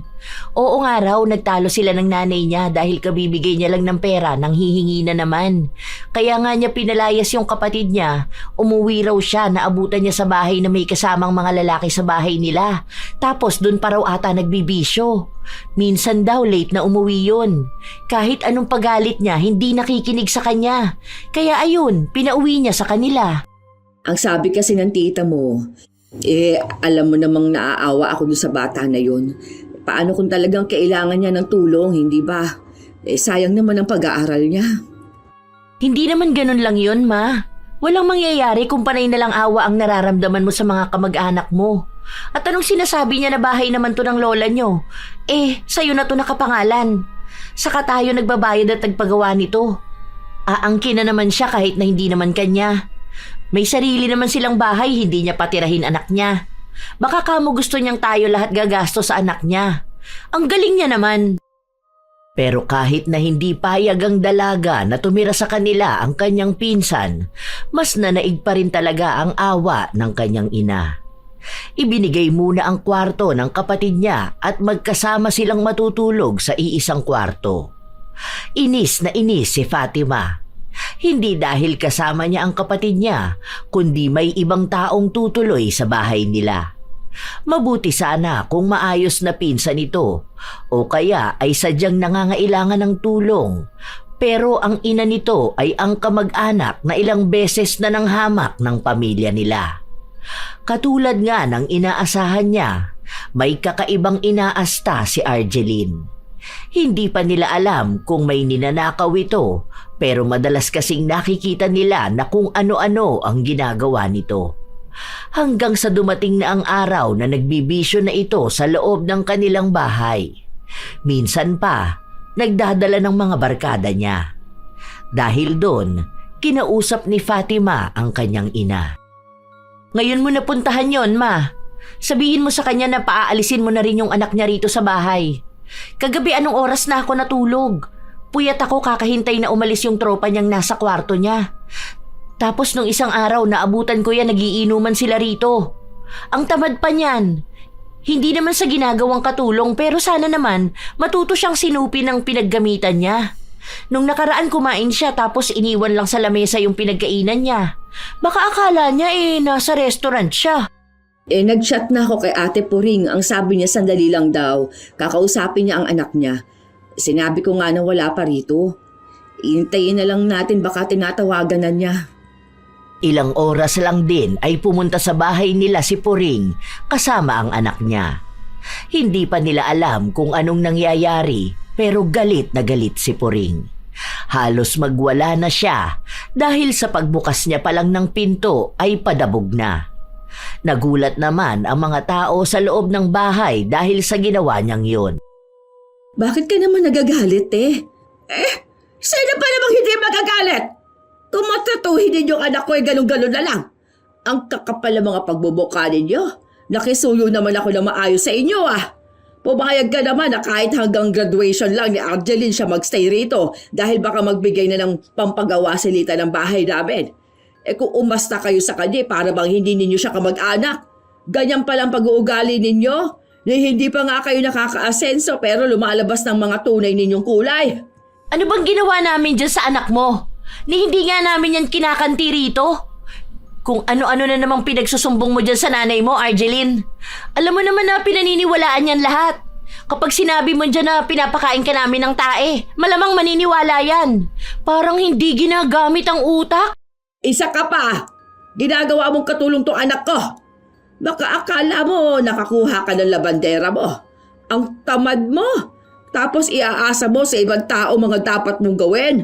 Oo nga raw, nagtalo sila ng nanay niya dahil kabibigay niya lang ng pera nang hihingi na naman. Kaya nga niya pinalayas yung kapatid niya. Umuwi raw siya, naabutan niya sa bahay na may kasamang mga lalaki sa bahay nila. Tapos dun pa raw ata nagbibisyo. Minsan daw late na umuwi yun. Kahit anong pagalit niya, hindi nakikinig sa kanya. Kaya ayun, pinauwi niya sa kanila. Ang sabi kasi ng tita mo, alam mo namang naaawa ako doon sa bata na yun. Paano kung talagang kailangan niya ng tulong, hindi ba? Sayang naman ang pag-aaral niya. Hindi naman ganun lang yun, ma. Walang mangyayari kung panay na lang awa ang nararamdaman mo sa mga kamag-anak mo. At anong sinasabi niya na bahay naman to ng lola nyo? Sa'yo na to nakapangalan. Saka tayo nagbabayad at nagpagawa nito. Aangkin na naman siya kahit na hindi naman kanya. May sarili naman silang bahay, hindi niya patirahin anak niya. Baka kamo gusto niyang tayo lahat gagasto sa anak niya. Ang galing niya naman. Pero kahit na hindi payag ang dalaga na tumira sa kanila ang kanyang pinsan, mas nanaig pa rin talaga ang awa ng kanyang ina. Ibinigay muna ang kwarto ng kapatid niya at magkasama silang matutulog sa iisang kwarto. Inis na inis si Fatima. Hindi dahil kasama niya ang kapatid niya, kundi may ibang taong tutuloy sa bahay nila. Mabuti sana kung maayos na pinsan ito o kaya ay sadyang nangangailangan ng tulong. Pero ang ina nito ay ang kamag-anak na ilang beses na nanghamak ng pamilya nila. Katulad nga ng inaasahan niya, may kakaibang inaasta si Argeline. Hindi pa nila alam kung may ninanakaw ito, pero madalas kasing nakikita nila na kung ano-ano ang ginagawa nito. Hanggang sa dumating na ang araw na nagbibisyo na ito sa loob ng kanilang bahay. Minsan pa, nagdadala ng mga barkada niya. Dahil doon, kinausap ni Fatima ang kanyang ina. Ngayon mo napuntahan yon, ma. Sabihin mo sa kanya na paaalisin mo na rin yung anak niya rito sa bahay. Kagabi anong oras na ako natulog? Puyat ako kakahintay na umalis yung tropa niyang nasa kwarto niya. Tapos nung isang araw naabutan ko yan nagiinuman sila rito. Ang tamad pa niyan. Hindi naman sa ginagawang katulong pero sana naman matuto siyang sinupi ng pinaggamitan niya. Nung nakaraan kumain siya tapos iniwan lang sa lamesa yung pinagkainan niya. Baka akala niya nasa restaurant siya. Nag-chat na ako kay Ate Puring. Ang sabi niya sandali lang daw. Kakausapin niya ang anak niya. Sinabi ko nga na wala pa rito. Iintayin na lang natin baka tinatawagan na niya. Ilang oras lang din ay pumunta sa bahay nila si Puring kasama ang anak niya. Hindi pa nila alam kung anong nangyayari pero galit na galit si Puring. Halos magwala na siya dahil sa pagbukas niya pa lang ng pinto ay padabog na. Nagulat naman ang mga tao sa loob ng bahay dahil sa ginawa niyang yun. Bakit ka naman nagagalit sino pa namang hindi magagalit? Kung matatuhin ninyo ang anak ko ganun-ganun na lang. Ang kakapal ng mga pagbubuka ninyo. Nakisuyo naman ako na maayos sa inyo Pumayag ka naman na kahit hanggang graduation lang ni Argeline siya magstay rito dahil baka magbigay na ng pampagawa silita ng bahay namin. Kung umasta kayo sa kanya para bang hindi ninyo siya kamag-anak. Ganyan palang pag-uugali ninyo na hindi pa nga kayo nakaka-asenso pero lumalabas ng mga tunay ninyong kulay. Ano bang ginawa namin dyan sa anak mo? Ni hindi nga namin yan kinakanti rito. Kung ano-ano na namang pinagsusumbong mo dyan sa nanay mo, Argeline. Alam mo naman na pinaniniwalaan yan lahat. Kapag sinabi mo dyan na pinapakain ka namin ng tae, malamang maniniwala yan. Parang hindi ginagamit ang utak. Isa ka pa! Ginagawa mong katulong tong anak ko. Baka akala mo nakakuha ka ng labandera mo. Ang tamad mo. Tapos iaasa mo sa ibang tao mga dapat mong gawin.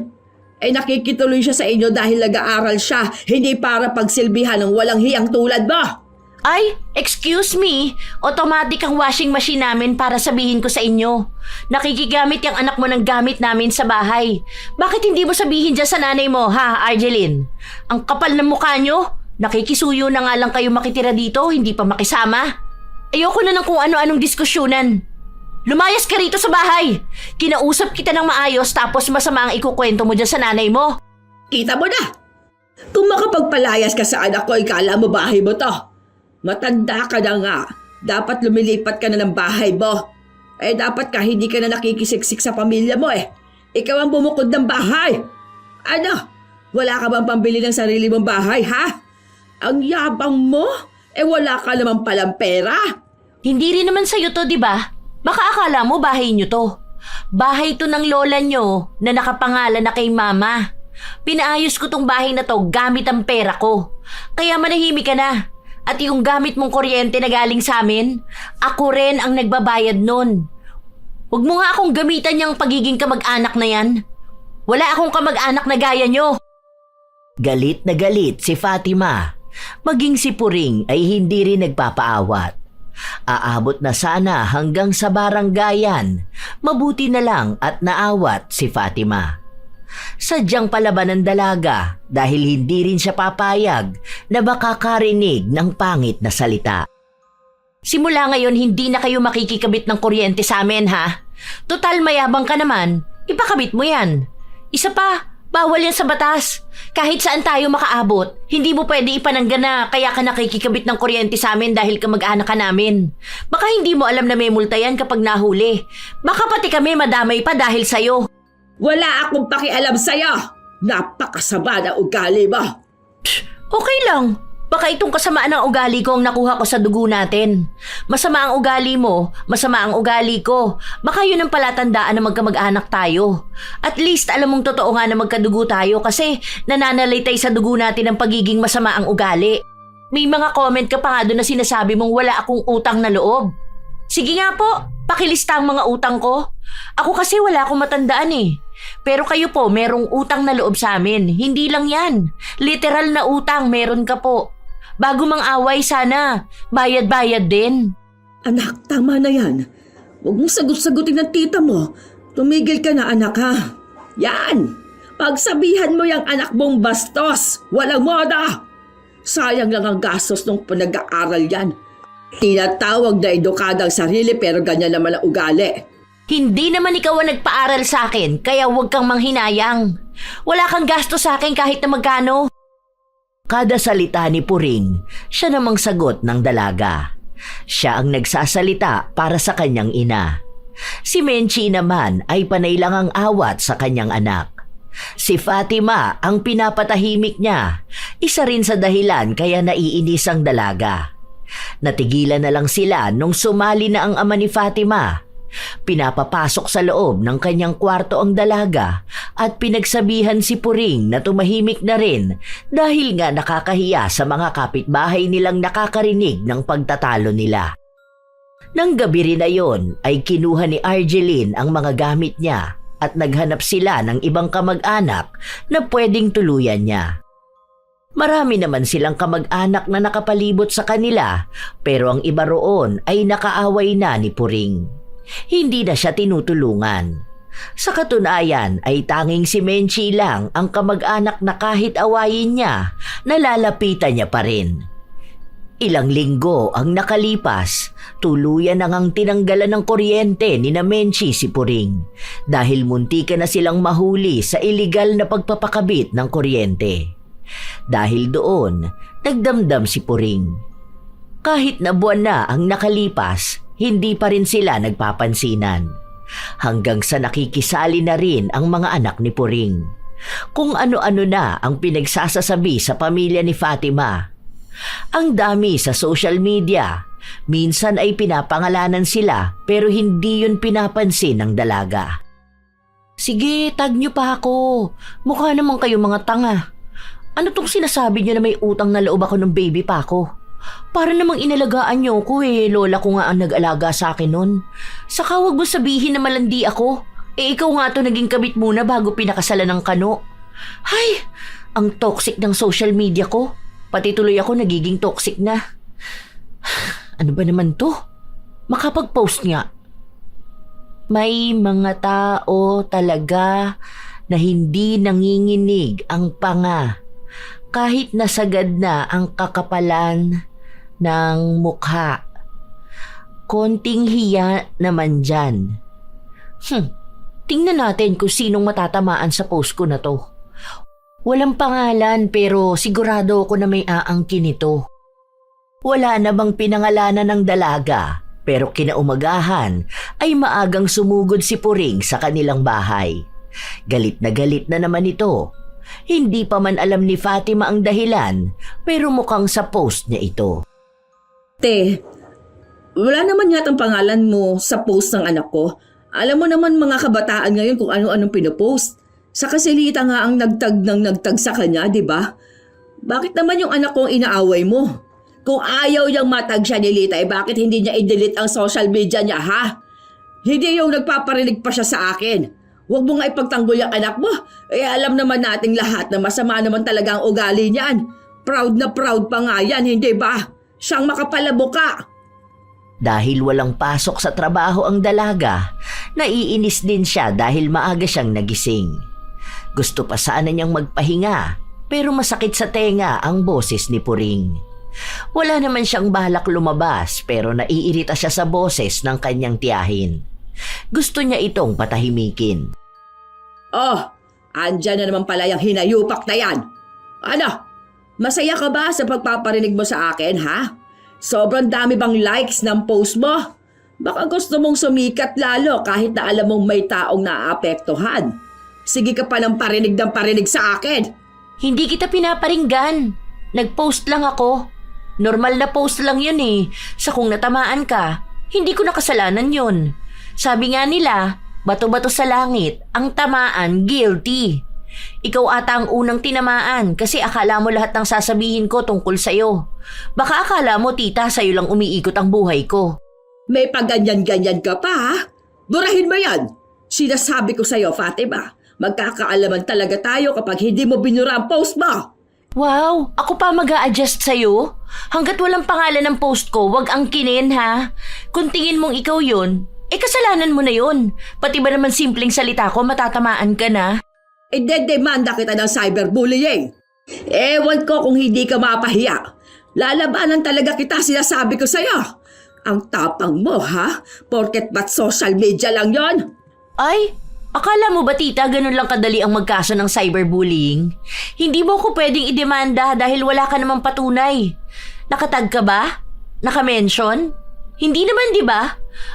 Nakikituloy siya sa inyo dahil nag-aaral siya, hindi para pagsilbihan ng walang hiyang tulad mo. Ay, excuse me. Automatic ang washing machine namin para sabihin ko sa inyo. Nakikigamit yung anak mo ng gamit namin sa bahay. Bakit hindi mo sabihin dyan sa nanay mo, ha, Argeline? Ang kapal ng mukha nyo. Nakikisuyo na nga lang kayo makitira dito, hindi pa makisama. Ayoko na ng kung ano-anong diskusyonan. Lumayas ka rito sa bahay. Kinausap kita ng maayos tapos masama ang ikukwento mo dyan sa nanay mo. Kita mo na! Kung makapagpalayas ka sa anak ko, ikala mo bahay mo to. Matanda ka na nga. Dapat lumilipat ka na ng bahay mo. Dapat ka hindi ka na nakikisiksik sa pamilya mo Ikaw ang bumukod ng bahay. Ano? Wala ka bang pambili ng sarili mong bahay, ha? Ang yabang mo? Wala ka naman palang pera. Hindi rin naman sa'yo to, di ba? Baka akala mo bahay nyo to. Bahay to ng lola nyo na nakapangalan na kay mama. Pinaayos ko tong bahay na to gamit ang pera ko. Kaya manahimik ka na. At yung gamit mong kuryente na galing sa amin, ako rin ang nagbabayad nun. Huwag mo nga akong gamitan yung pagiging kamag-anak na yan. Wala akong kamag-anak na gaya nyo. Galit na galit si Fatima. Maging si Puring ay hindi rin nagpapaawat. Aabot na sana hanggang sa baranggayan. Mabuti na lang at naawat si Fatima. Sadyang palaban ng dalaga dahil hindi rin siya papayag na makakarinig ng pangit na salita. Simula ngayon, hindi na kayo makikikabit ng kuryente sa amin, ha? Total mayabang ka naman, ipakabit mo yan. Isa pa, bawal yan sa batas. Kahit saan tayo makaabot, hindi mo pwede ipananggan na kaya ka nakikikabit ng kuryente sa amin dahil kamag-anak ka namin. Baka hindi mo alam na may multa yan kapag nahuli. Baka pati kami madamay pa dahil sa'yo. Wala akong pakialam sa'yo! Napakasama na ugali mo! Okay lang. Baka itong kasamaan ng ugali ko ang nakuha ko sa dugo natin. Masama ang ugali mo, masama ang ugali ko. Baka yun ang palatandaan na magkamag-anak tayo. At least alam mong totoo nga na magkadugo tayo kasi nananalitay sa dugo natin ang pagiging masama ang ugali. May mga comment ka pa nga doon na sinasabi mong wala akong utang na loob. Sige nga po, pakilista ang mga utang ko. Ako kasi wala akong matandaan eh. Pero kayo po, merong utang na loob sa amin. Hindi lang yan. Literal na utang, meron ka po. Bago mang away sana, bayad-bayad din. Anak, tama na yan. Huwag mong sagot-sagutin ng tita mo. Tumigil ka na, anak, ha? Yan! Pagsabihan mo yung anak mong bastos. Walang moda! Sayang lang ang gastos ng pinag-aaral yan. Tinatawag na edukadang sarili pero ganyan naman ang ugali. Hindi naman ikaw ang nagpaaral sa akin, kaya huwag kang manghinayang. Wala kang gasto sa akin kahit na magkano. Kada salita ni Puring, siya namang sagot ng dalaga. Siya ang nagsasalita para sa kanyang ina. Si Menchi naman ay panay lang ang awat sa kanyang anak. Si Fatima ang pinapatahimik niya, isa rin sa dahilan kaya naiinis ang dalaga. Natigilan na lang sila nung sumali na ang ama ni Fatima. Pinapapasok sa loob ng kanyang kwarto ang dalaga at pinagsabihan si Puring na tumahimik na rin dahil nga nakakahiya sa mga kapitbahay nilang nakakarinig ng pagtatalo nila. Nang gabi rin na yon ay kinuha ni Argeline ang mga gamit niya at naghanap sila ng ibang kamag-anak na pwedeng tuluyan niya. Marami naman silang kamag-anak na nakapalibot sa kanila pero ang iba roon ay nakaaway na ni Puring. Hindi na siya tinutulungan. Sa katunayan ay tanging si Menchi lang ang kamag-anak na kahit awayin niya, nalalapitan niya pa rin. Ilang linggo ang nakalipas, tuluyan na ngang tinanggalan ng kuryente ni na Menchi si Puring dahil muntika na silang mahuli sa iligal na pagpapakabit ng kuryente. Dahil doon, nagdamdam si Puring. Kahit na buwan na ang nakalipas, hindi pa rin sila nagpapansinan. Hanggang sa nakikisali na rin ang mga anak ni Puring. Kung ano-ano na ang pinagsasasabi sa pamilya ni Fatima. Ang dami sa social media. Minsan ay pinapangalanan sila pero hindi yun pinapansin ng dalaga. Sige, tag nyo pa ako. Mukha naman kayo mga tanga. Ano tong sinasabi nyo na may utang na loob ako ng baby pa ako? Para namang inalagaan niyo ko eh, lola ko nga ang nag-alaga sa akin nun. Saka wag mo sabihin na malandi ako. Eh ikaw nga to naging kabit muna bago pinakasalan ng kano. Hay, ang toxic ng social media ko. Pati tuloy ako nagiging toxic na. Ano ba naman to? Makapag-post nga. May mga tao talaga na hindi nanginginig ang panga. Kahit nasagad na ang kakapalan ng mukha. Konting hiya naman dyan. Tingnan natin kung sinong matatamaan sa post ko na to. Walang pangalan pero sigurado ako na may aangkin ito. Wala na bang pinangalanan ng dalaga pero kinaumagahan ay maagang sumugod si Puring sa kanilang bahay. Galit na naman ito. Hindi pa man alam ni Fatima ang dahilan, pero mukhang sa post niya ito. Te, wala naman yatang pangalan mo sa post ng anak ko. Alam mo naman mga kabataan ngayon kung ano-anong pinopost. Sa kasilita nga ang nagtag sa kanya, di ba? Bakit naman yung anak kong inaaway mo? Kung ayaw niyang matag siya ni Lita, bakit hindi niya i-delete ang social media niya, ha? Hindi yung nagpaparinig pa siya sa akin. Huwag mo nga ipagtanggol yung anak mo. Eh alam naman nating lahat na masama naman talaga ang ugali niyan. Proud na proud pa nga yan, hindi ba? Siyang makapalabuka. Dahil walang pasok sa trabaho ang dalaga, naiinis din siya dahil maaga siyang nagising. Gusto pa sana niyang magpahinga, pero masakit sa tenga ang boses ni Puring. Wala naman siyang balak lumabas pero naiirita siya sa boses ng kanyang tiyahin. Gusto niya itong patahimikin. Oh, andyan na naman pala yung hinayupak na yan. Ano? Masaya ka ba sa pagpaparinig mo sa akin, ha? Sobrang dami bang likes ng post mo? Baka gusto mong sumikat lalo kahit na alam mong may taong naaapektuhan. Sige ka pa ng parinig sa akin. Hindi kita pinaparinggan. Nag-post lang ako. Normal na post lang yun eh. Sa kung natamaan ka, hindi ko nakasalanan yun. Sabi nga nila, bato-bato sa langit, ang tamaan guilty. Ikaw ata ang unang tinamaan kasi akala mo lahat ng sasabihin ko tungkol sa'yo. Baka akala mo tita sa'yo lang umiikot ang buhay ko. May pagganyan-ganyan ka pa, ha? Burahin mo yan. Sinasabi ko sa'yo, Fatima, magkakaalaman talaga tayo kapag hindi mo binura ang post mo. Wow, ako pa mag-a-adjust sa'yo? Hanggat walang pangalan ng post ko, wag ang kinin ha. Kung tingin mong ikaw yun, kasalanan mo na yun. Pati ba naman simpleng salita ko, matatamaan ka na? Idedemanda kita ng cyberbullying. Ewan ko kung hindi ka mapahiya. Lalabanan talaga kita, sinasabi ko sa'yo. Ang tapang mo, ha? Porket ba't social media lang yon? Ay, akala mo ba tita ganun lang kadali ang magkaso ng cyberbullying? Hindi mo ko pwedeng idemanda dahil wala ka namang patunay. Nakatag ka ba? Nakamention? Hindi naman, di ba?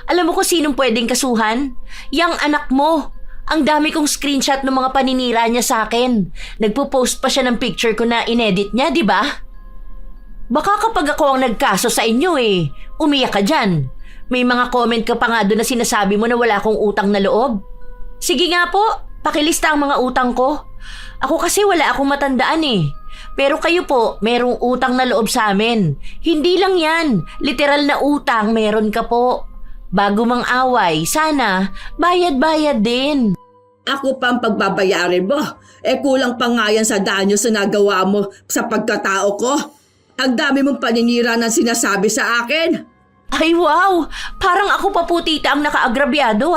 Alam mo kung sinong pwedeng kasuhan? Yang anak mo. Ang dami kong screenshot ng mga paninira niya sa akin. Nagpo-post pa siya ng picture ko na inedit niya, di ba? Baka kapag ako ang nagkaso sa inyo umiyak ka dyan. May mga comment ka pa nga doon na sinasabi mo na wala akong utang na loob. Sige nga po, pakilista ang mga utang ko. Ako kasi wala akong matandaan Pero kayo po, merong utang na loob sa amin. Hindi lang yan, literal na utang meron ka po. Bago mang away, sana bayad-bayad din. Ako pa ang pagbabayarin mo. Kulang pa nga yan sa danyo sa nagawa mo sa pagkatao ko. Ang dami mong paninira na sinasabi sa akin. Ay wow, parang ako pa po tita ang nakaagrabyado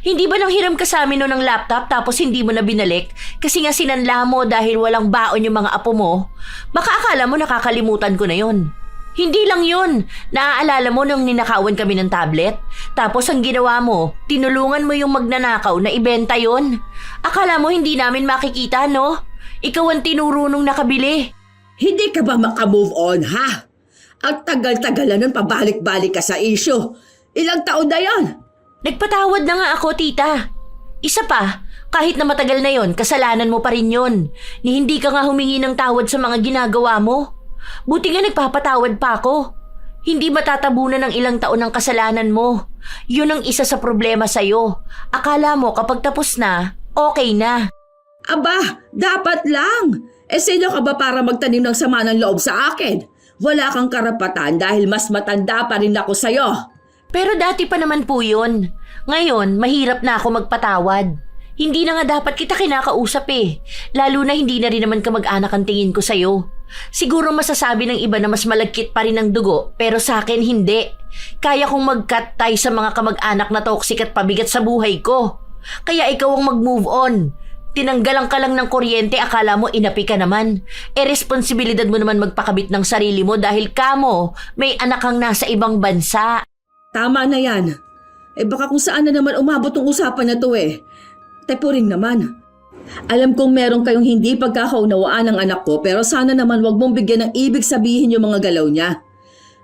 Hindi ba nang hiram ka sa amin noon ng laptop tapos hindi mo na binalik? Kasi nga sinanla mo dahil walang baon yung mga apo mo? Baka akala mo nakakalimutan ko na yon. Hindi lang yun. Naaalala mo nung ninakawan kami ng tablet? Tapos ang ginawa mo, tinulungan mo yung magnanakaw na ibenta yon. Akala mo hindi namin makikita, no? Ikaw ang tinuro nung nakabili. Hindi ka ba makamove on, ha? Ang tagal-tagal na nun pabalik-balik ka sa issue. Ilang taon na yon? Nagpatawad na nga ako, tita. Isa pa, kahit na matagal na yon, kasalanan mo pa rin yon. Ni hindi ka nga humingi ng tawad sa mga ginagawa mo. Buti nga nagpapatawad pa ako. Hindi matatabunan ng ilang taon ng kasalanan mo. Yun ang isa sa problema sa'yo. Akala mo kapag tapos na, okay na. Aba, dapat lang. Sino ka ba para magtanim ng sama ng loob sa akin? Wala kang karapatan dahil mas matanda pa rin ako sa'yo. Pero dati pa naman po yun. Ngayon, mahirap na ako magpatawad. Hindi na nga dapat kita kinakausap Lalo na hindi na rin naman kamag-anak ang tingin ko sa'yo. Siguro masasabi ng iba na mas malagkit pa rin ang dugo, pero sa akin hindi. Kaya kong mag-cut tie sa mga kamag-anak na toxic at pabigat sa buhay ko. Kaya ikaw ang mag-move on. Tinanggalan ka lang ng kuryente, akala mo inapi ka naman. Responsibilidad mo naman magpakabit ng sarili mo dahil kamo may anak kang nasa ibang bansa. Tama na yan. Baka kung saan na naman umabot ang usapan na to Tepuring naman. Alam kong meron kayong hindi pagkakaunawaan ng anak ko pero sana naman wag mong bigyan ng ibig sabihin yung mga galaw niya.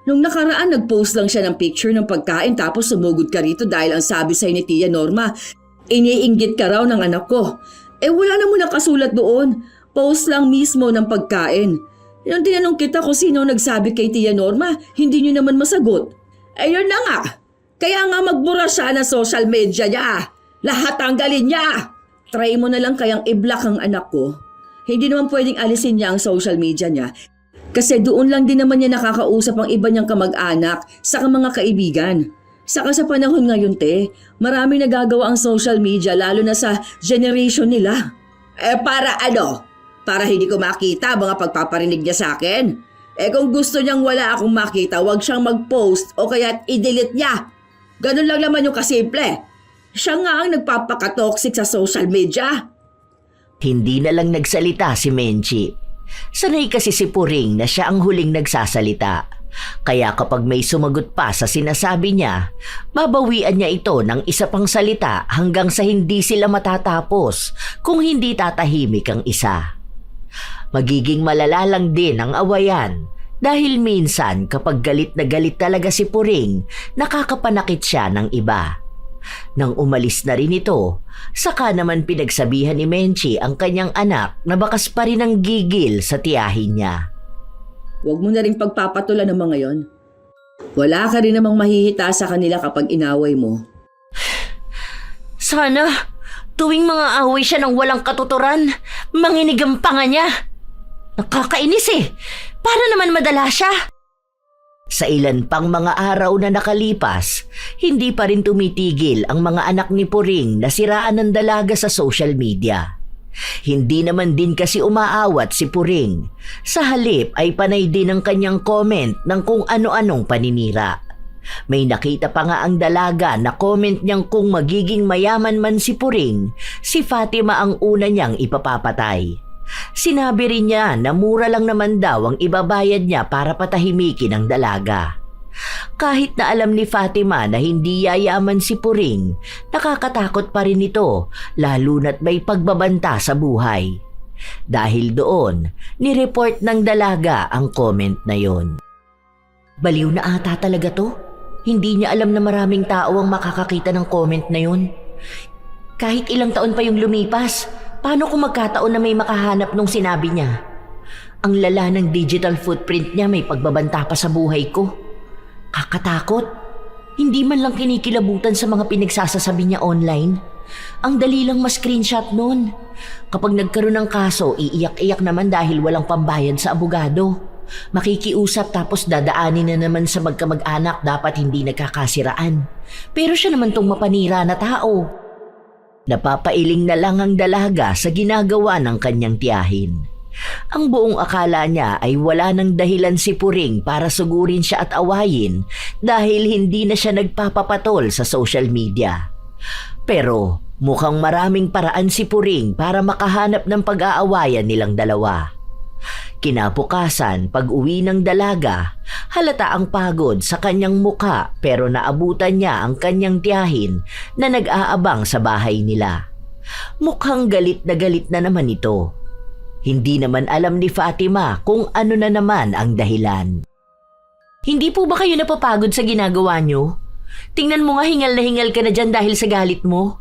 Nung nakaraan nag-post lang siya ng picture ng pagkain tapos sumugod ka rito dahil ang sabi sa'yo ni Tia Norma, iniinggit ka raw ng anak ko. Wala na mo nakasulat doon. Post lang mismo ng pagkain. Nung tinanong kita kung sino nagsabi kay Tia Norma, hindi niyo naman masagot. Yun na nga. Kaya nga magbura siya ng social media niya. Lahat tanggalin niya. Try mo na lang kayang i-block ang anak ko. Hindi naman pwedeng alisin niya ang social media niya. Kasi doon lang din naman niya nakakausap ang iba niyang kamag-anak sa mga kaibigan. Saka sa panahon ngayon, maraming nagagawa ang social media lalo na sa generation nila. Para ano? Para hindi ko makita mga pagpaparinig niya sa akin? Kung gusto niyang wala akong makita, wag siyang mag-post o kaya i-delete niya. Ganun lang naman yung kasimple. Siya nga ang nagpapaka-toxic sa social media. Hindi na lang nagsalita si Menchi. Sanay kasi si Puring na siya ang huling nagsasalita. Kaya kapag may sumagot pa sa sinasabi niya, babawian niya ito ng isa pang salita hanggang sa hindi sila matatapos kung hindi tatahimik ang isa. Magiging malala lang din ang awayan dahil minsan kapag galit na galit talaga si Puring, nakakapanakit siya ng iba. Nang umalis na rin ito, saka naman pinagsabihan ni Menchie ang kanyang anak na bakas pa rin ang gigil sa tiyahin niya. Huwag mo na rin pagpapatulan ng mga yon. Wala ka rin namang mahihita sa kanila kapag inaway mo. Sana, tuwing mga away siya ng walang katuturan, manginig ang panga niya. Nakakainis eh. Para naman madala siya. Sa ilan pang mga araw na nakalipas, hindi pa rin tumitigil ang mga anak ni Puring na siraan ng dalaga sa social media. Hindi naman din kasi umaawat si Puring. Sa halip ay panay din ang kanyang comment ng kung ano-anong paninira. May nakita pa nga ang dalaga na comment niyang kung magiging mayaman man si Puring, si Fatima ang una niyang ipapapatay. Sinabi rin niya na mura lang naman daw ang ibabayad niya para patahimikin ang dalaga. Kahit na alam ni Fatima na hindi yayaman si Puring, nakakatakot pa rin ito lalo na't may pagbabanta sa buhay. Dahil doon, nireport ng dalaga ang comment na yon. Baliw na ata talaga to. Hindi niya alam na maraming tao ang makakakita ng comment na yon. Kahit ilang taon pa yung lumipas, paano kung magkataon na may makahanap nung sinabi niya? Ang lala ng digital footprint niya may pagbabanta pa sa buhay ko. Kakatakot. Hindi man lang kinikilabutan sa mga pinagsasasabi niya online. Ang dali lang ma-screenshot nun. Kapag nagkaroon ng kaso, iiyak-iyak naman dahil walang pambayad sa abogado. Makikiusap tapos dadaanin na naman sa magkamag-anak dapat hindi nagkakasiraan. Pero siya naman tong mapanira na tao. Napapailing na lang ang dalaga sa ginagawa ng kanyang tiyahin. Ang buong akala niya ay wala ng dahilan si Puring para sugurin siya at awayin dahil hindi na siya nagpapapatol sa social media. Pero mukhang maraming paraan si Puring para makahanap ng pag-aawayan nilang dalawa. Kinabukasan, pag-uwi ng dalaga, halata ang pagod sa kanyang muka pero naabutan niya ang kanyang tiyahin na nag-aabang sa bahay nila. Mukhang galit na naman ito. Hindi naman alam ni Fatima kung ano na naman ang dahilan. Hindi po ba kayo napapagod sa ginagawa niyo? Tingnan mo nga hingal na hingal ka na dyan dahil sa galit mo.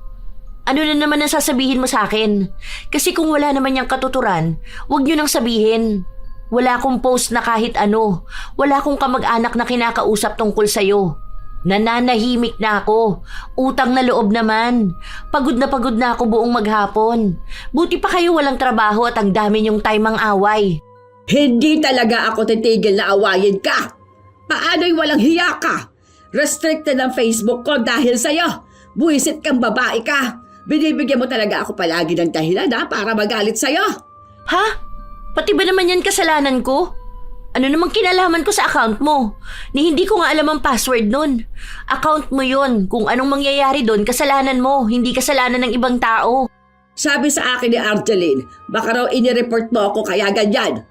Ano na naman ang sasabihin mo sa akin? Kasi kung wala naman niyang katuturan, huwag niyo nang sabihin. Wala akong post na kahit ano. Wala akong kamag-anak na kinakausap tungkol sa'yo. Nananahimik na ako. Utang na loob naman. Pagod na ako buong maghapon. Buti pa kayo walang trabaho at ang dami niyong time ang away. Hindi talaga ako titigil na awayin ka. Paano'y walang hiya ka? Restricted ang Facebook ko dahil sa'yo. Buwisit kang babae ka. Binibigyan mo talaga ako palagi ng dahilan para magalit sa'yo. Ha? Pati ba naman yan kasalanan ko? Ano namang kinalaman ko sa account mo? Ni hindi ko nga alam ang password nun. Account mo yun. Kung anong mangyayari doon, kasalanan mo. Hindi kasalanan ng ibang tao. Sabi sa akin ni Argeline, baka raw inireport mo ako kaya ganyan.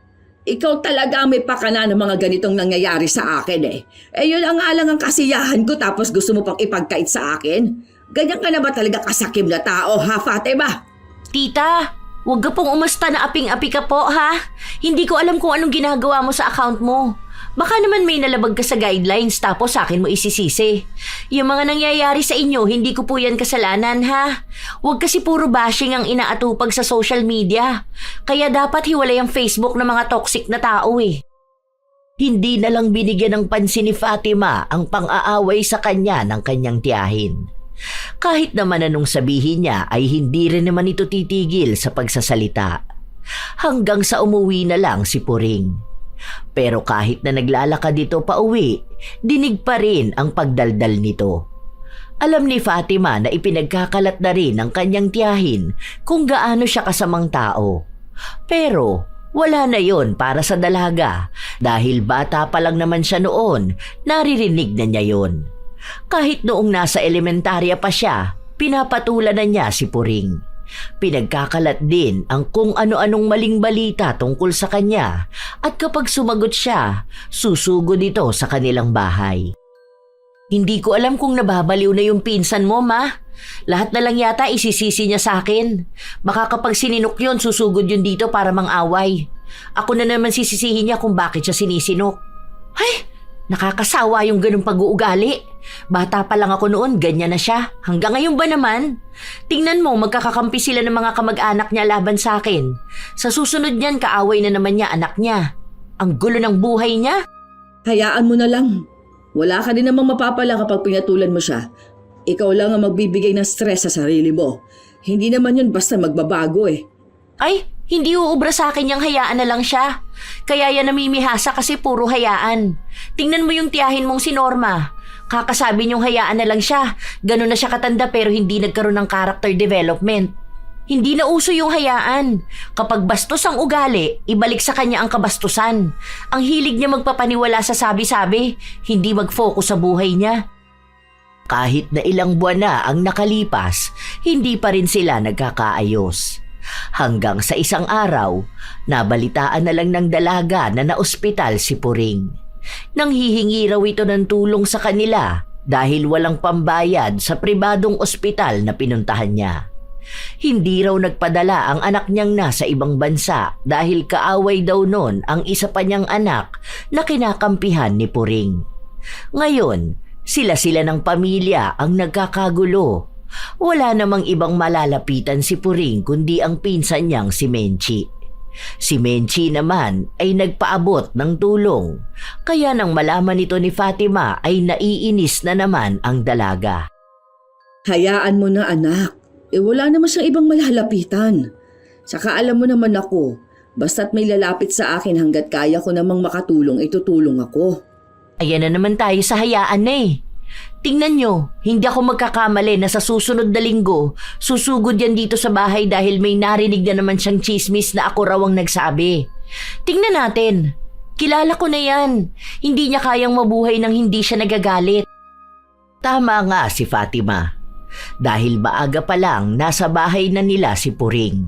Ikaw talaga may pakana ng mga ganitong nangyayari sa akin eh. Eh yun ang alang ang kasiyahan ko tapos gusto mo pang ipagkait sa akin? Ganyan ka na ba talaga kasakim na tao ha, Fatima? Tita, huwag ka pong umasta na aping-api ka po ha. Hindi ko alam kung anong ginagawa mo sa account mo. Baka naman may nalabag ka sa guidelines tapos sa akin mo isisisi. Yung mga nangyayari sa inyo, hindi ko po yan kasalanan ha. Huwag kasi puro bashing ang inaatupag sa social media. Kaya dapat hiwalay ang Facebook ng mga toxic na tao eh. Hindi na lang binigyan ng pansin ni Fatima ang pang-aaway sa kanya ng kanyang tiyahin. Kahit naman anong sabihin niya ay hindi rin naman ito titigil sa pagsasalita. Hanggang sa umuwi na lang si Puring. Pero kahit na naglalakad dito pa uwi, dinig pa rin ang pagdaldal nito. Alam ni Fatima na ipinagkakalat na rin ng kanyang tiyahin kung gaano siya kasamang tao. Pero wala na yon para sa dalaga dahil bata pa lang naman siya noon, naririnig na niya yon. Kahit noong nasa elementarya pa siya, pinapatulan na niya si Puring. Pinagkakalat din ang kung ano-anong maling balita tungkol sa kanya at kapag sumagot siya, susugod ito sa kanilang bahay. Hindi ko alam kung nababaliw na yung pinsan mo, ma. Lahat na lang yata isisisi niya sa akin. Baka kapag sininok yun, susugod yun dito para mang-away. Ako na naman sisisihin niya kung bakit siya sinisinok. Ay, nakakasawa yung ganung pag-uugali. Bata pa lang ako noon, ganyan na siya. Hanggang ngayon ba naman? Tingnan mo, magkakakampi sila ng mga kamag-anak niya laban sa akin. Sa susunod niyan, kaaway na naman niya anak niya. Ang gulo ng buhay niya. Hayaan mo na lang. Wala ka din namang mapapala kapag pinatulan mo siya. Ikaw lang ang magbibigay ng stress sa sarili mo. Hindi naman yun basta magbabago eh. Ay, hindi uubra sa akin yung hayaan na lang siya. Kaya yan namimihasa kasi puro hayaan. Tingnan mo yung tiyahin mong si Norma. Kakasabi niyong hayaan na lang siya. Ganun na siya katanda pero hindi nagkaroon ng character development. Hindi na uso yung hayaan. Kapag bastos ang ugali, ibalik sa kanya ang kabastusan. Ang hilig niya magpapaniwala sa sabi-sabi, hindi mag-focus sa buhay niya. Kahit na ilang buwan na ang nakalipas, hindi pa rin sila nagkakaayos. Hanggang sa isang araw, nabalitaan na lang ng dalaga na naospital si Puring. Nanghihingi raw ito ng tulong sa kanila dahil walang pambayad sa pribadong ospital na pinuntahan niya. Hindi raw nagpadala ang anak niyang nasa ibang bansa dahil kaaway daw nun ang isa pa niyang anak na kinakampihan ni Puring. Ngayon, sila ng pamilya ang nagkakagulo. Wala namang ibang malalapitan si Puring kundi ang pinsan niyang si Menchi. Si Menchi naman ay nagpaabot ng tulong, kaya nang malaman ito ni Fatima ay naiinis na naman ang dalaga. Hayaan mo na anak. Wala naman siyang ibang malalapitan. Saka alam mo naman ako, basta't may lalapit sa akin hanggat kaya ko namang makatulong, itutulong ako. Ayan na naman tayo sa hayaan na eh. Tingnan nyo, hindi ako magkakamali na sa susunod na linggo, susugod yan dito sa bahay dahil may narinig na naman siyang chismis na ako raw ang nagsabi. Tingnan natin. Kilala ko na yan. Hindi niya kayang mabuhay nang hindi siya nagagalit. Tama nga si Fatima. Dahil maaga pa lang nasa bahay na nila si Puring.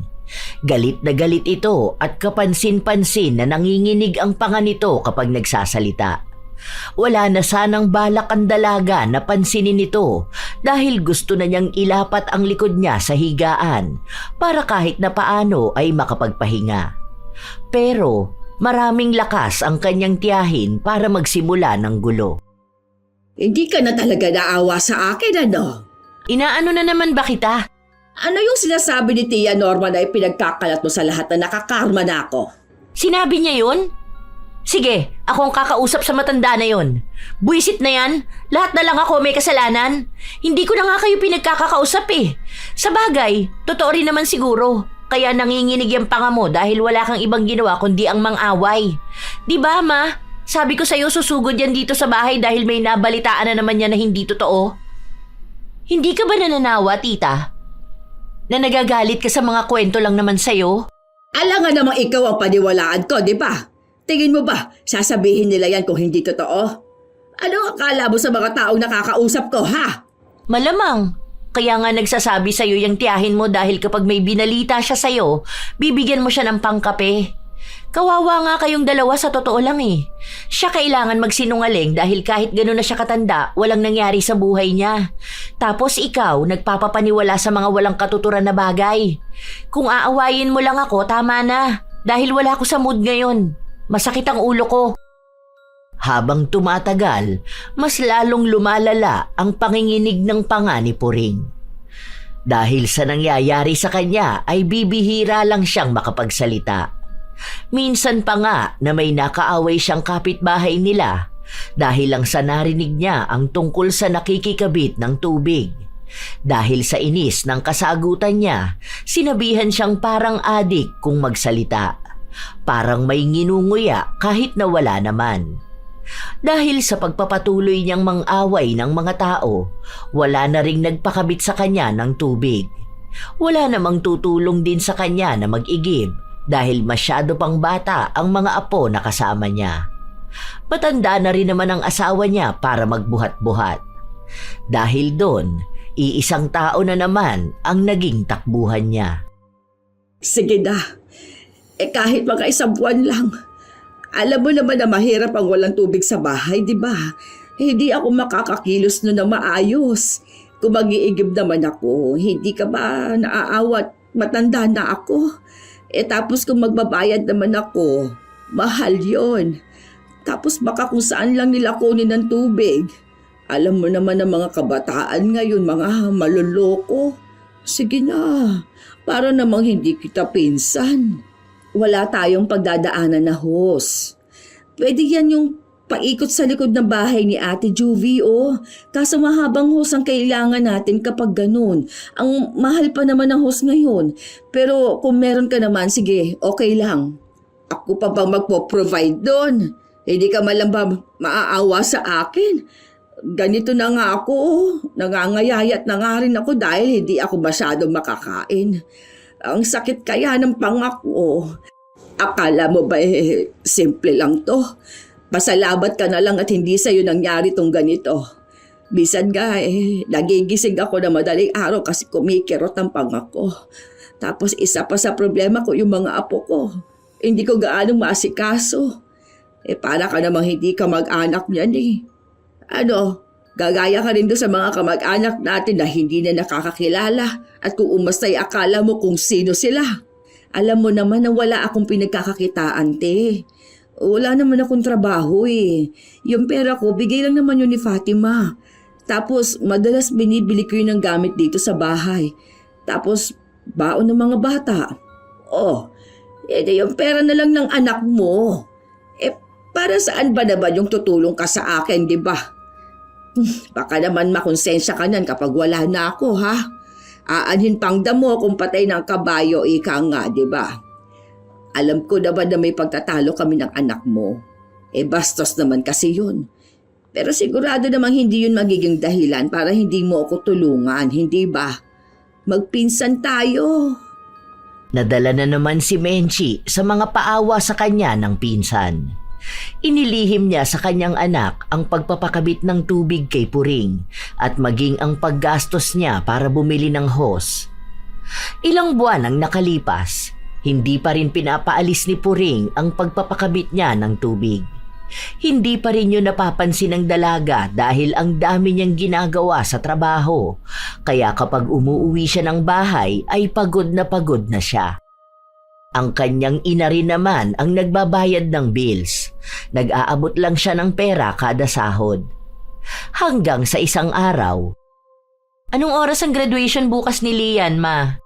Galit na galit ito at kapansin-pansin na nanginginig ang panga nito kapag nagsasalita. Wala na sanang balak ang dalaga na pansinin ito dahil gusto na niyang ilapat ang likod niya sa higaan para kahit na paano ay makapagpahinga. Pero maraming lakas ang kanyang tiyahin para magsimula ng gulo. Hindi ka na talaga naawa sa akin, ano? Inaano na naman ba kita? Ano yung sinasabi ni Tia Norma na ipinagkakalat mo sa lahat na nakakarma na ako? Sinabi niya yun? Sige, ako ang kakausap sa matanda na yon. Buisit na yan. Lahat na lang ako may kasalanan. Hindi ko na nga kayo pinagkakausap eh. Sa bagay, totoo rin naman siguro. Kaya nanginginig yung panga mo dahil wala kang ibang ginawa kundi ang mang-away. Di ba, ma? Sabi ko sa'yo susugod yan dito sa bahay dahil may nabalitaan na naman yan na hindi totoo. Hindi ka ba nananawa, tita? Na nagagalit ka sa mga kwento lang naman sa'yo? Alam nga namang ikaw ang paniwalaan ko, di ba? Tingin mo ba, sasabihin nila yan kung hindi totoo? Ano akala mo sa mga taong nakakausap ko, ha? Malamang. Kaya nga nagsasabi sa'yo yung tiyahin mo dahil kapag may binalita siya sa'yo, bibigyan mo siya ng pangkape. Kawawa nga kayong dalawa sa totoo lang eh. Siya kailangan magsinungaling dahil kahit gano'n na siya katanda, walang nangyari sa buhay niya. Tapos ikaw, nagpapapaniwala sa mga walang katuturan na bagay. Kung aawayin mo lang ako, tama na. Dahil wala ko sa mood ngayon. Masakit ang ulo ko. Habang tumatagal, mas lalong lumalala ang panginginig ng panga ni Puring. Dahil sa nangyayari sa kanya ay bibihira lang siyang makapagsalita. Minsan pa nga na may nakaaway siyang kapitbahay nila dahil lang sa narinig niya ang tungkol sa nakikikabit ng tubig. Dahil sa inis ng kasagutan niya, sinabihan siyang parang adik kung magsalita. Parang may nginunguya kahit na wala naman. Dahil sa pagpapatuloy niyang mang-away ng mga tao, wala na ring nagpakabit sa kanya ng tubig. Wala namang tutulong din sa kanya na mag-igib dahil masyado pang bata ang mga apo na kasama niya. Matanda na rin naman ang asawa niya para magbuhat-buhat. Dahil doon, Iisang tao na naman ang naging takbuhan niya. Sige na. Kahit mga isang buwan lang. Alam mo naman na mahirap ang walang tubig sa bahay, di ba? Hindi ako makakakilos nun na maayos. Kung mag-iigib naman ako, hindi ka ba naaawat? Matanda na ako. Tapos kung magbabayad naman ako, mahal yon. Tapos baka kung saan lang nila kunin ng tubig. Alam mo naman ang mga kabataan ngayon, mga maluloko. Sige na, para namang hindi kita pinsan. Wala tayong pagdadaanan na hose. Pwede yan yung paikot sa likod ng bahay ni Ate Juvie, oh. Kaso mahabang hose ang kailangan natin kapag ganun. Ang mahal pa naman ng hose ngayon. Pero kung meron ka naman, sige, okay lang. Ako pa bang magpo-provide doon? Hindi ka malang ba maaawa sa akin? Ganito na nga ako, oh. Nangangayayat na nga rin ako dahil hindi ako masyadong makakain. Ang sakit kaya ng pangako. Akala mo ba simple lang to? Pasalamat ka na lang at hindi sa'yo nangyari tong ganito. Bisan nga nagigising ako na madaling araw kasi kumikirot ang pangako. Tapos isa pa sa problema ko yung mga apo ko. Hindi ko gaanong maasikaso. Para ka namang hindi ka mag-anak niyan Gagaya ka rin doon sa mga kamag-anak natin na hindi na nakakakilala at kung umastay akala mo kung sino sila. Alam mo naman na wala akong pinagkakakitaan, te. Wala naman akong trabaho Yung pera ko, bigay lang naman yun ni Fatima. Tapos madalas binibili ko yun ng gamit dito sa bahay. Tapos baon ng mga bata. Yung pera na lang ng anak mo. Para saan ba naman yung tutulong ka sa akin, di ba? Baka naman makonsensya ka nan kapag wala na ako, ha? Aanhin pang damo kung patay ng kabayo, ika nga, di ba? Alam ko naman na may pagtatalo kami ng anak mo. Bastos naman kasi yun. Pero sigurado namang hindi yun magiging dahilan para hindi mo ako tulungan, hindi ba? Magpinsan tayo. Nadala na naman si Menchi sa mga paawa sa kanya ng pinsan. Inilihim niya sa kanyang anak ang pagpapakabit ng tubig kay Puring at maging ang paggastos niya para bumili ng hose. Ilang buwan ang nakalipas, hindi pa rin pinapaalis ni Puring ang pagpapakabit niya ng tubig. Hindi pa rin yun napapansin ng dalaga dahil ang dami niyang ginagawa sa trabaho, kaya kapag umuuwi siya ng bahay ay pagod na siya. Ang kanyang ina rin naman ang nagbabayad ng bills. Nag-aabot lang siya ng pera kada sahod. Hanggang sa isang araw. Anong oras ang graduation bukas ni Lian, ma?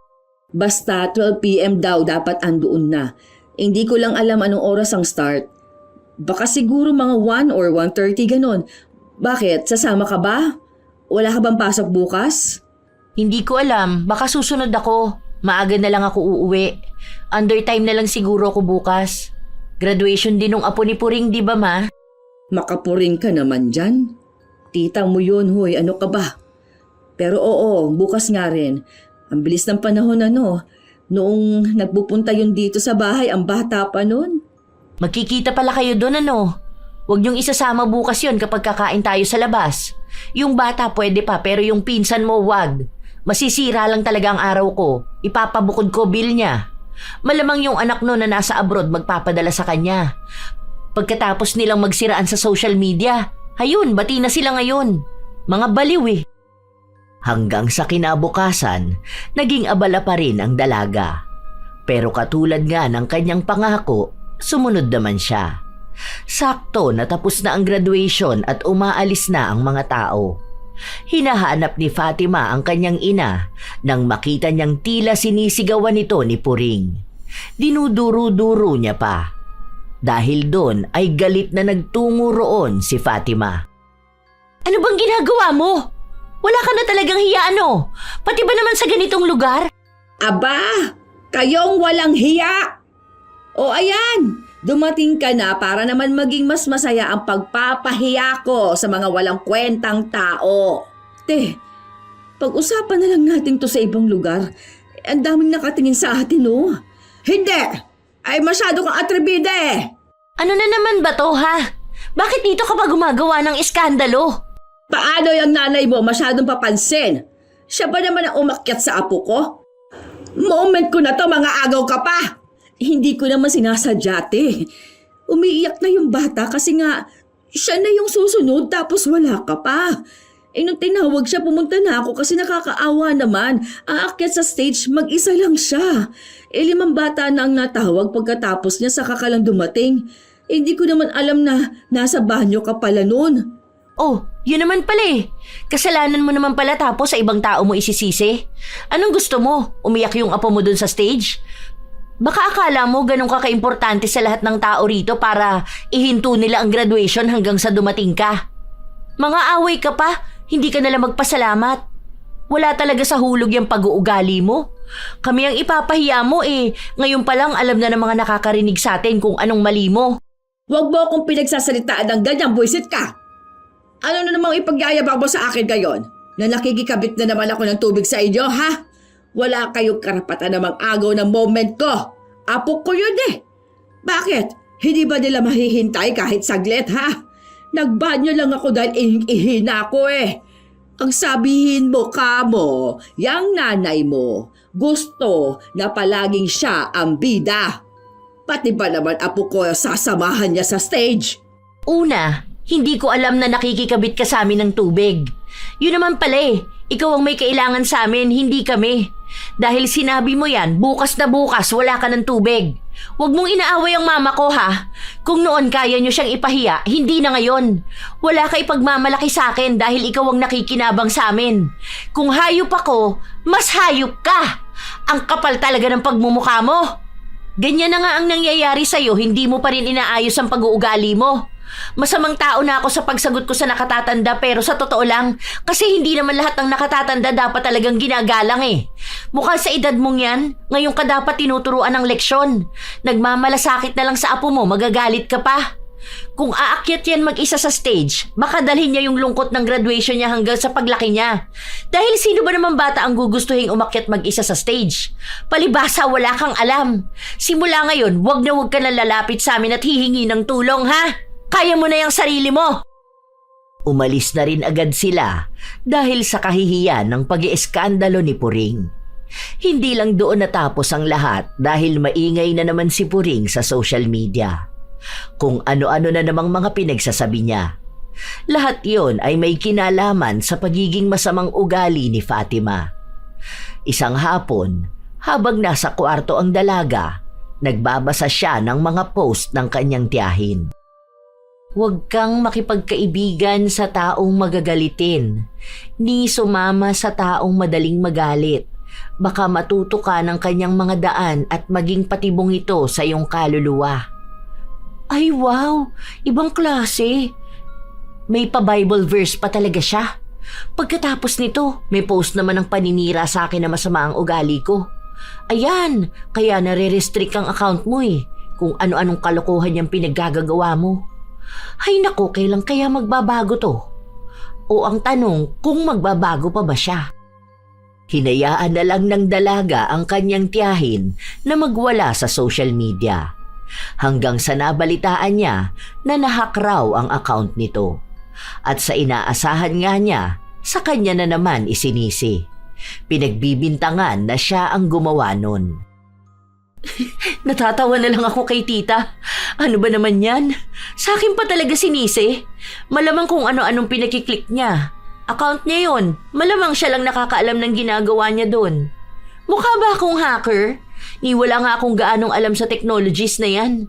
Basta 12 p.m. daw dapat andoon na. Hindi ko lang alam anong oras ang start. Baka siguro mga 1 or 1:30 ganon. Bakit? Sasama ka ba? Wala ka bang pasok bukas? Hindi ko alam. Baka susunod ako. Maaga na lang ako uuwi. Undertime na lang siguro ako bukas. Graduation din ng apo ni Puring, di ba, ma? Makapuring ka naman dyan. Tita mo yun, hoy. Ano ka ba? Pero oo, bukas nga rin. Ang bilis ng panahon Noong nagpupunta yun dito sa bahay, ang bata pa nun. Magkikita pala kayo doon, Huwag niyong isasama bukas yon kapag kakain tayo sa labas. Yung bata pwede pa pero yung pinsan mo wag. Masisira lang talaga ang araw ko. Ipapabukod ko bill niya. Malamang yung anak no na nasa abroad magpapadala sa kanya. Pagkatapos nilang magsiraan sa social media, hayun, bati na sila ngayon. Mga baliw Hanggang sa kinabukasan, naging abala pa rin ang dalaga. Pero katulad nga ng kanyang pangako, sumunod naman siya. Sakto natapos na ang graduation at umaalis na ang mga tao. Hinahanap ni Fatima ang kanyang ina nang makita niyang tila sinisigawan nito ni Puring. Dinuduro-duro niya pa. Dahil doon ay galit na nagtungo roon si Fatima. Ano bang ginagawa mo? Wala ka na talagang hiya Pati ba naman sa ganitong lugar? Aba, kayong walang hiya! O ayan, dumating ka na para naman maging mas masaya ang pagpapahiya ko sa mga walang kwentang tao. Pag-usapan na lang natin to sa ibang lugar. Ang daming nakatingin sa atin, Hindi! Ay masyado kang atribida Ano na naman ba to, ha? Bakit dito ka pa gumagawa ng iskandalo? Paano yung nanay mo masyadong papansin? Siya ba naman ang umakyat sa apo ko? Moment ko na to, mga agaw ka pa! Hindi ko naman sinasadya, te. Umiiyak na yung bata kasi nga siya na yung susunod tapos wala ka pa. Nung tinawag siya, pumunta na ako kasi nakakaawa naman. Aakyat sa stage, mag-isa lang siya. 5 bata na ang natawag pagkatapos niya saka ka lang dumating. Hindi ko naman alam na nasa banyo ka pala noon. Oh, yun naman pala eh. Kasalanan mo naman pala tapos sa ibang tao mo isisisi. Anong gusto mo? Umiyak yung apo mo dun sa stage? Baka akala mo ganun ka kaimportante sa lahat ng tao rito para ihinto nila ang graduation hanggang sa dumating ka. Mga away ka pa, hindi ka nalang magpasalamat. Wala talaga sa hulog yung pag-uugali mo. Kami ang ipapahiya mo eh. Ngayon pa lang alam na ng mga nakakarinig sa atin kung anong mali mo. Huwag mo akong pinagsasalitaan ng ganyan, buisit ka! Ano na namang ipagyayabang mo sa akin ngayon? Na nakikikabit na naman ako ng tubig sa inyo, ha? Wala kayong karapatan namang agaw ng moment ko. Apo ko yun eh. Bakit? Hindi ba nila mahihintay kahit saglit, ha? Nagbanyo lang ako dahil ihina ako eh. Ang sabihin mo kamo, yang nanay mo, gusto na palaging siya ang bida. Pati ba naman apo ko sasamahan niya sa stage? Una, hindi ko alam na nakikikabit ka sa amin ng tubig. Yun naman pala eh, ikaw ang may kailangan sa amin, hindi kami. Dahil sinabi mo yan, bukas na bukas wala ka ng tubig. Huwag mong inaaway ang mama ko ha. Kung noon kaya nyo siyang ipahiya, hindi na ngayon. Wala ka ipagmamalaki sa akin dahil ikaw ang nakikinabang sa amin. Kung hayop ako, mas hayop ka. Ang kapal talaga ng pagmumukha mo. Ganyan na nga ang nangyayari sa'yo, hindi mo pa rin inaayos ang pag-uugali mo. Masamang tao na ako sa pagsagot ko sa nakatatanda pero sa totoo lang, kasi hindi naman lahat ng nakatatanda dapat talagang ginagalang eh. Mukhang sa edad mong yan, ngayon ka dapat tinuturuan ng leksyon. Nagmamalasakit na lang sa apo mo, magagalit ka pa. Kung aakyat yan mag-isa sa stage, baka dalhin niya yung lungkot ng graduation niya hanggang sa paglaki niya. Dahil sino ba naman bata ang gugustuhin umakyat mag-isa sa stage? Palibasa wala kang alam. Simula ngayon, wag na wag ka na lalapit sa amin at hihingi ng tulong ha? Kaya mo na yung sarili mo! Umalis na rin agad sila dahil sa kahihiyan ng pag-ieskandalo ni Puring. Hindi lang doon natapos ang lahat dahil maingay na naman si Puring sa social media. Kung ano-ano na namang mga pinagsasabi niya. Lahat yon ay may kinalaman sa pagiging masamang ugali ni Fatima. Isang hapon, habang nasa kwarto ang dalaga, nagbabasa siya ng mga post ng kanyang tiyahin. Huwag kang makipagkaibigan sa taong magagalitin, ni sumama sa taong madaling magalit. Baka matuto ka ng kanyang mga daan at maging patibong ito sa iyong kaluluwa. Ay wow, ibang klase. May pa-Bible verse pa talaga siya. Pagkatapos nito, may post naman ng paninira sa akin na masama ang ugali ko. Ayan, kaya nare-restrict ang account mo eh, kung ano-anong kalokohan niyang pinaggagawa mo. Ay naku, kailan kaya magbabago to? O ang tanong, kung magbabago pa ba siya? Hinayaan na lang ng dalaga ang kanyang tiyahin na magwala sa social media. Hanggang sa nabalitaan niya na nahack raw ang account nito. At sa inaasahan nga niya, sa kanya na naman isinisi. Pinagbibintangan na siya ang gumawa nun. Natatawa na lang ako kay tita. Ano ba naman yan? Sa akin pa talaga sinisi. Malamang kung ano-anong pinakiklik niya. Account niya yun. Malamang siya lang nakakaalam ng ginagawa niya doon. Mukha ba akong hacker? Ni wala nga akong gaanong alam sa technologies na yan.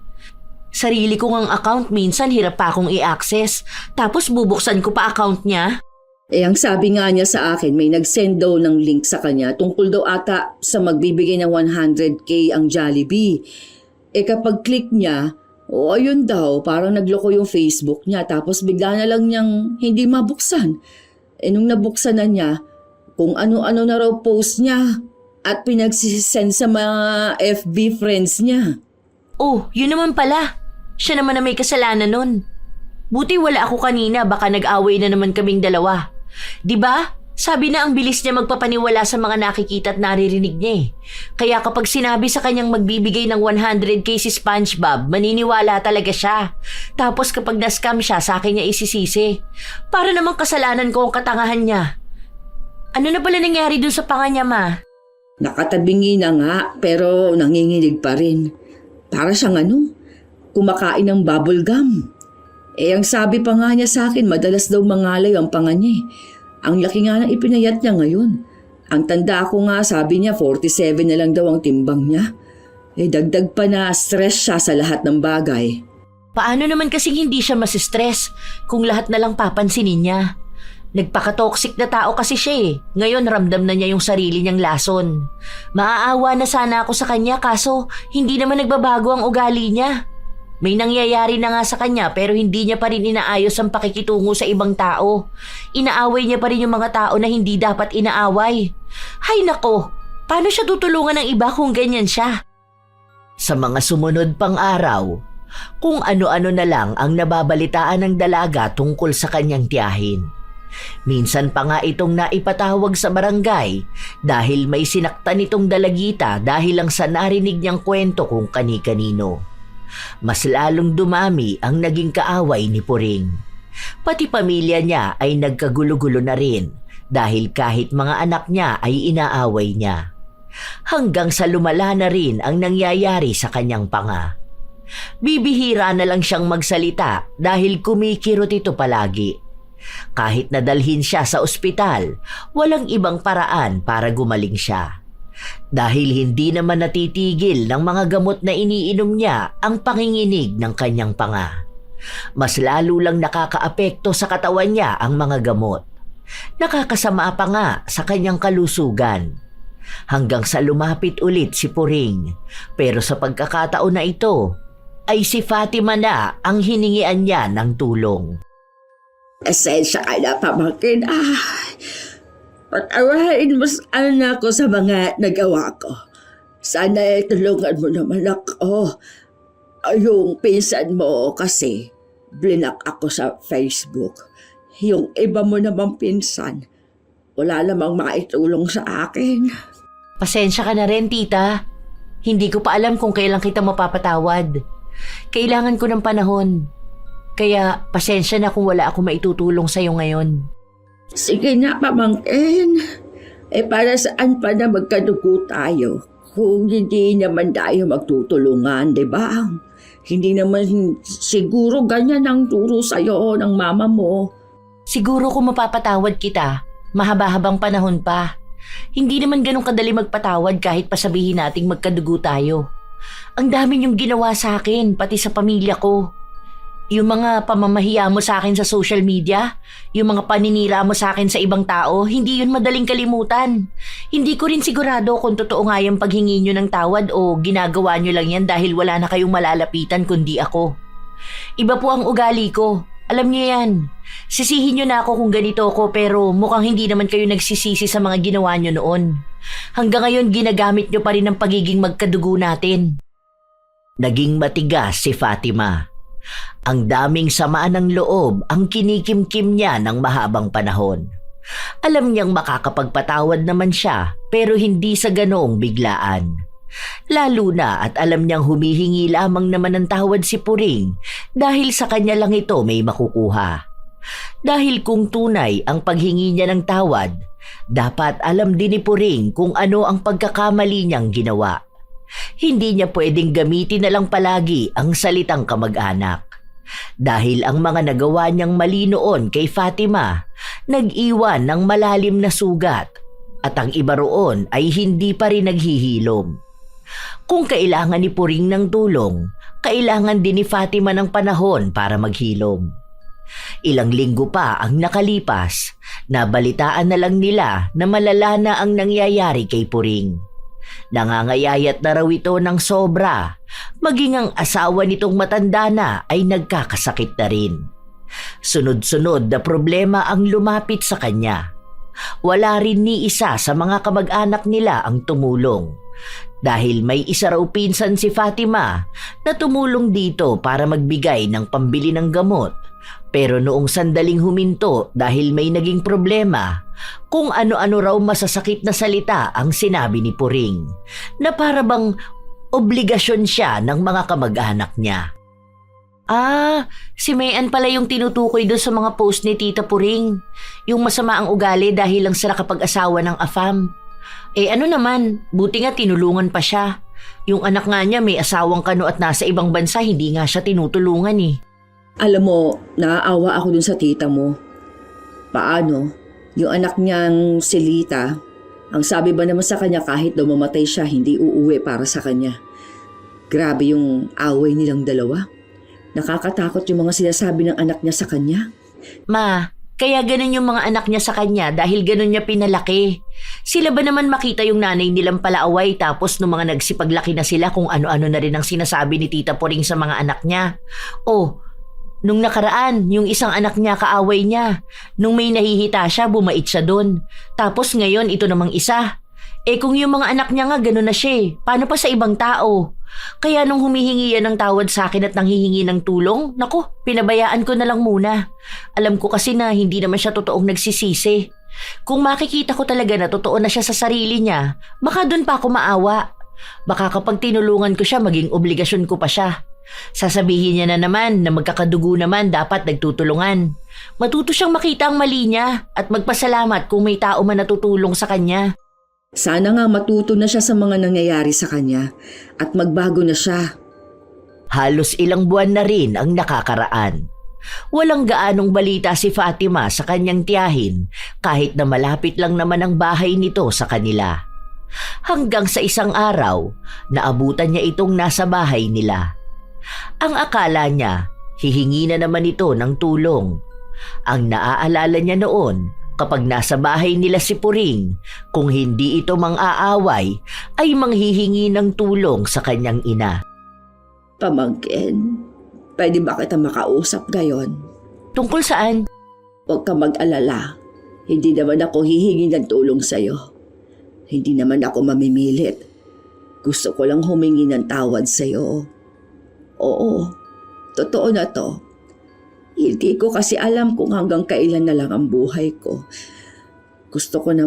Sarili ko ngang account minsan hirap pa akong i-access. Tapos bubuksan ko pa account niya. Ang sabi nga niya sa akin, may nag-send daw ng link sa kanya tungkol daw ata sa magbibigay ng 100k ang Jollibee. Kapag click niya, ayun daw, parang nagloko yung Facebook niya tapos bigla na lang niyang hindi mabuksan. Nung nabuksan na niya, kung ano-ano na raw post niya at pinagsisend sa mga FB friends niya. Oh, yun naman pala. Siya naman na may kasalanan nun. Buti wala ako kanina, baka nag-away na naman kaming dalawa. Diba? Sabi na ang bilis niya magpapaniwala sa mga nakikita at naririnig niya eh. Kaya kapag sinabi sa kanyang magbibigay ng 100k si SpongeBob, maniniwala talaga siya. Tapos kapag na-scam siya, sa akin niya isisisi. Para namang kasalanan ko ang katangahan niya. Ano na pala nangyari dun sa panga niya, ma? Nakatabingi na nga, pero nanginginig pa rin. Para siyang kumakain ng bubble gum. Ang sabi pa nga niya sa akin, madalas daw mangalay ang panga niya. Ang laki nga ng ipinayat niya ngayon. Ang tanda ko nga, sabi niya 47 na lang daw ang timbang niya. Dagdag pa na stress siya sa lahat ng bagay. Paano naman kasi hindi siya masistress kung lahat na lang papansinin niya? Nagpaka-toxic na tao kasi siya eh. Ngayon ramdam na niya yung sarili niyang lason. Maaawa na sana ako sa kanya kaso hindi naman nagbabago ang ugali niya. May nangyayari na nga sa kanya pero hindi niya pa rin inaayos ang pakikitungo sa ibang tao. Inaaway niya pa rin yung mga tao na hindi dapat inaaway. Hay nako, paano siya tutulungan ng iba kung ganyan siya? Sa mga sumunod pang araw, kung ano-ano na lang ang nababalitaan ng dalaga tungkol sa kanyang tiyahin. Minsan pa nga itong naipatawag sa barangay dahil may sinaktan itong dalagita dahil lang sa narinig niyang kwento kung kani-kanino. Mas lalong dumami ang naging kaaway ni Puring. Pati pamilya niya ay nagkagulo-gulo na rin dahil kahit mga anak niya ay inaaway niya. Hanggang sa lumala na rin ang nangyayari sa kanyang panga. Bibihira na lang siyang magsalita dahil kumikirot ito palagi. Kahit nadalhin siya sa ospital, walang ibang paraan para gumaling siya. Dahil hindi naman natitigil ng mga gamot na iniinom niya ang panginginig ng kanyang panga. Mas lalo lang nakakaapekto sa katawan niya ang mga gamot. Nakakasama pa nga sa kanyang kalusugan. Hanggang sa lumapit ulit si Puring, pero sa pagkakataon na ito, ay si Fatima na ang hiningian niya ng tulong. Esensya ka na, pamangkin. Patawarin mo sana ako sa mga nagawa ko. Sana tulungan mo naman ako. Yung pinsan mo kasi, blinak ako sa Facebook. Yung iba mo namang pinsan, wala namang maitulong sa akin. Pasensya ka na rin, tita. Hindi ko pa alam kung kailan kita mapapatawad. Kailangan ko ng panahon. Kaya pasensya na kung wala ako maitutulong sa'yo ngayon. Sige na, pamangkin. Para saan pa na magkadugo tayo kung hindi naman tayo magtutulungan, di ba? Hindi naman siguro ganyan ang turo sa'yo ng mama mo. Siguro kung mapapatawad kita, mahaba-habang panahon pa. Hindi naman ganun kadali magpatawad kahit pasabihin nating magkadugo tayo. Ang dami niyong ginawa sa akin, pati sa pamilya ko. Yung mga pamamahiya mo sa akin sa social media, yung mga paninira mo sa akin sa ibang tao, hindi yun madaling kalimutan. Hindi ko rin sigurado kung totoo nga yung paghingi nyo ng tawad o ginagawa nyo lang yan dahil wala na kayong malalapitan kundi ako. Iba po ang ugali ko. Alam niyo yan. Sisihin nyo na ako kung ganito ako pero mukhang hindi naman kayo nagsisisi sa mga ginawa nyo noon. Hanggang ngayon ginagamit nyo pa rin ang pagiging magkadugo natin. Naging matigas si Fatima. Ang daming samaan ng loob ang kinikimkim niya ng mahabang panahon. Alam niyang makakapagpatawad naman siya pero hindi sa ganoong biglaan. Lalo na at alam niyang humihingi lamang naman ng tawad si Puring dahil sa kanya lang ito may makukuha. Dahil kung tunay ang paghingi niya ng tawad, dapat alam din ni Puring kung ano ang pagkakamali niyang ginawa. Hindi niya pwedeng gamitin na lang palagi ang salitang kamag-anak. Dahil ang mga nagawa niyang mali noon kay Fatima, nag-iwan ng malalim na sugat at ang iba roon ay hindi pa rin naghihilom. Kung kailangan ni Puring ng tulong, kailangan din ni Fatima ng panahon para maghilom. Ilang linggo pa ang nakalipas, nabalitaan na lang nila na malala na ang nangyayari kay Puring. Nangangayayat na raw ito ng sobra, maging ang asawa nitong matanda na ay nagkakasakit na rin. Sunod-sunod na problema ang lumapit sa kanya. Wala rin ni isa sa mga kamag-anak nila ang tumulong. Dahil may isa raw pinsan si Fatima na tumulong dito para magbigay ng pambili ng gamot. Pero noong sandaling huminto dahil may naging problema, kung ano-ano raw masasakit na salita ang sinabi ni Puring na para bang obligasyon siya ng mga kamag-anak niya. Si Mayan pala yung tinutukoy doon sa mga post ni Tita Puring. Yung masama ang ugali dahil lang sa nakapag-asawa ng afam. Ano naman, buti nga tinulungan pa siya. Yung anak nga niya may asawang kano at nasa ibang bansa, hindi nga siya tinutulungan eh. Alam mo, naaawa ako dun sa tita mo. Paano? Yung anak niyang si Lita, ang sabi ba naman sa kanya kahit daw mamatay siya, hindi uuwi para sa kanya. Grabe yung away nilang dalawa. Nakakatakot yung mga sinasabi ng anak niya sa kanya. Ma, kaya ganun yung mga anak niya sa kanya dahil ganun niya pinalaki. Sila ba naman makita yung nanay nilang palaaway tapos nung mga nagsipaglaki na sila kung ano-ano na rin ang sinasabi ni Tita Puring sa mga anak niya? Nung nakaraan, yung isang anak niya kaaway niya. Nung may nahihita siya, bumait siya doon. Tapos ngayon, ito namang isa. Kung yung mga anak niya nga ganun na siya, paano pa sa ibang tao? Kaya nung humihingi yan ng tawad sa akin at nanghihingi ng tulong, naku, pinabayaan ko na lang muna. Alam ko kasi na hindi naman siya totoong nagsisisi. Kung makikita ko talaga na totoo na siya sa sarili niya, baka doon pa ako maawa. Baka kapag tinulungan ko siya, maging obligasyon ko pa siya. Sasabihin niya na naman na magkakadugo naman dapat nagtutulungan. Matuto siyang makita ang mali niya at magpasalamat kung may tao man natutulong sa kanya. Sana nga matuto na siya sa mga nangyayari sa kanya at magbago na siya. Halos ilang buwan na rin ang nakakaraan. Walang gaanong balita si Fatima sa kanyang tiyahin kahit na malapit lang naman ang bahay nito sa kanila. Hanggang sa isang araw, naabutan niya itong nasa bahay nila. Ang akala niya, hihingi na naman ito ng tulong. Ang naaalala niya noon, kapag nasa bahay nila si Puring, kung hindi ito mang-aaway, ay manghihingi ng tulong sa kanyang ina. Pamangkin, pwede ba kita makausap ngayon? Tungkol saan? Huwag ka mag-alala. Hindi naman ako hihingi ng tulong sa'yo. Hindi naman ako mamimilit. Gusto ko lang humingi ng tawad sa'yo. Oo, totoo na to. Hindi ko kasi alam kung hanggang kailan na lang ang buhay ko. Gusto ko na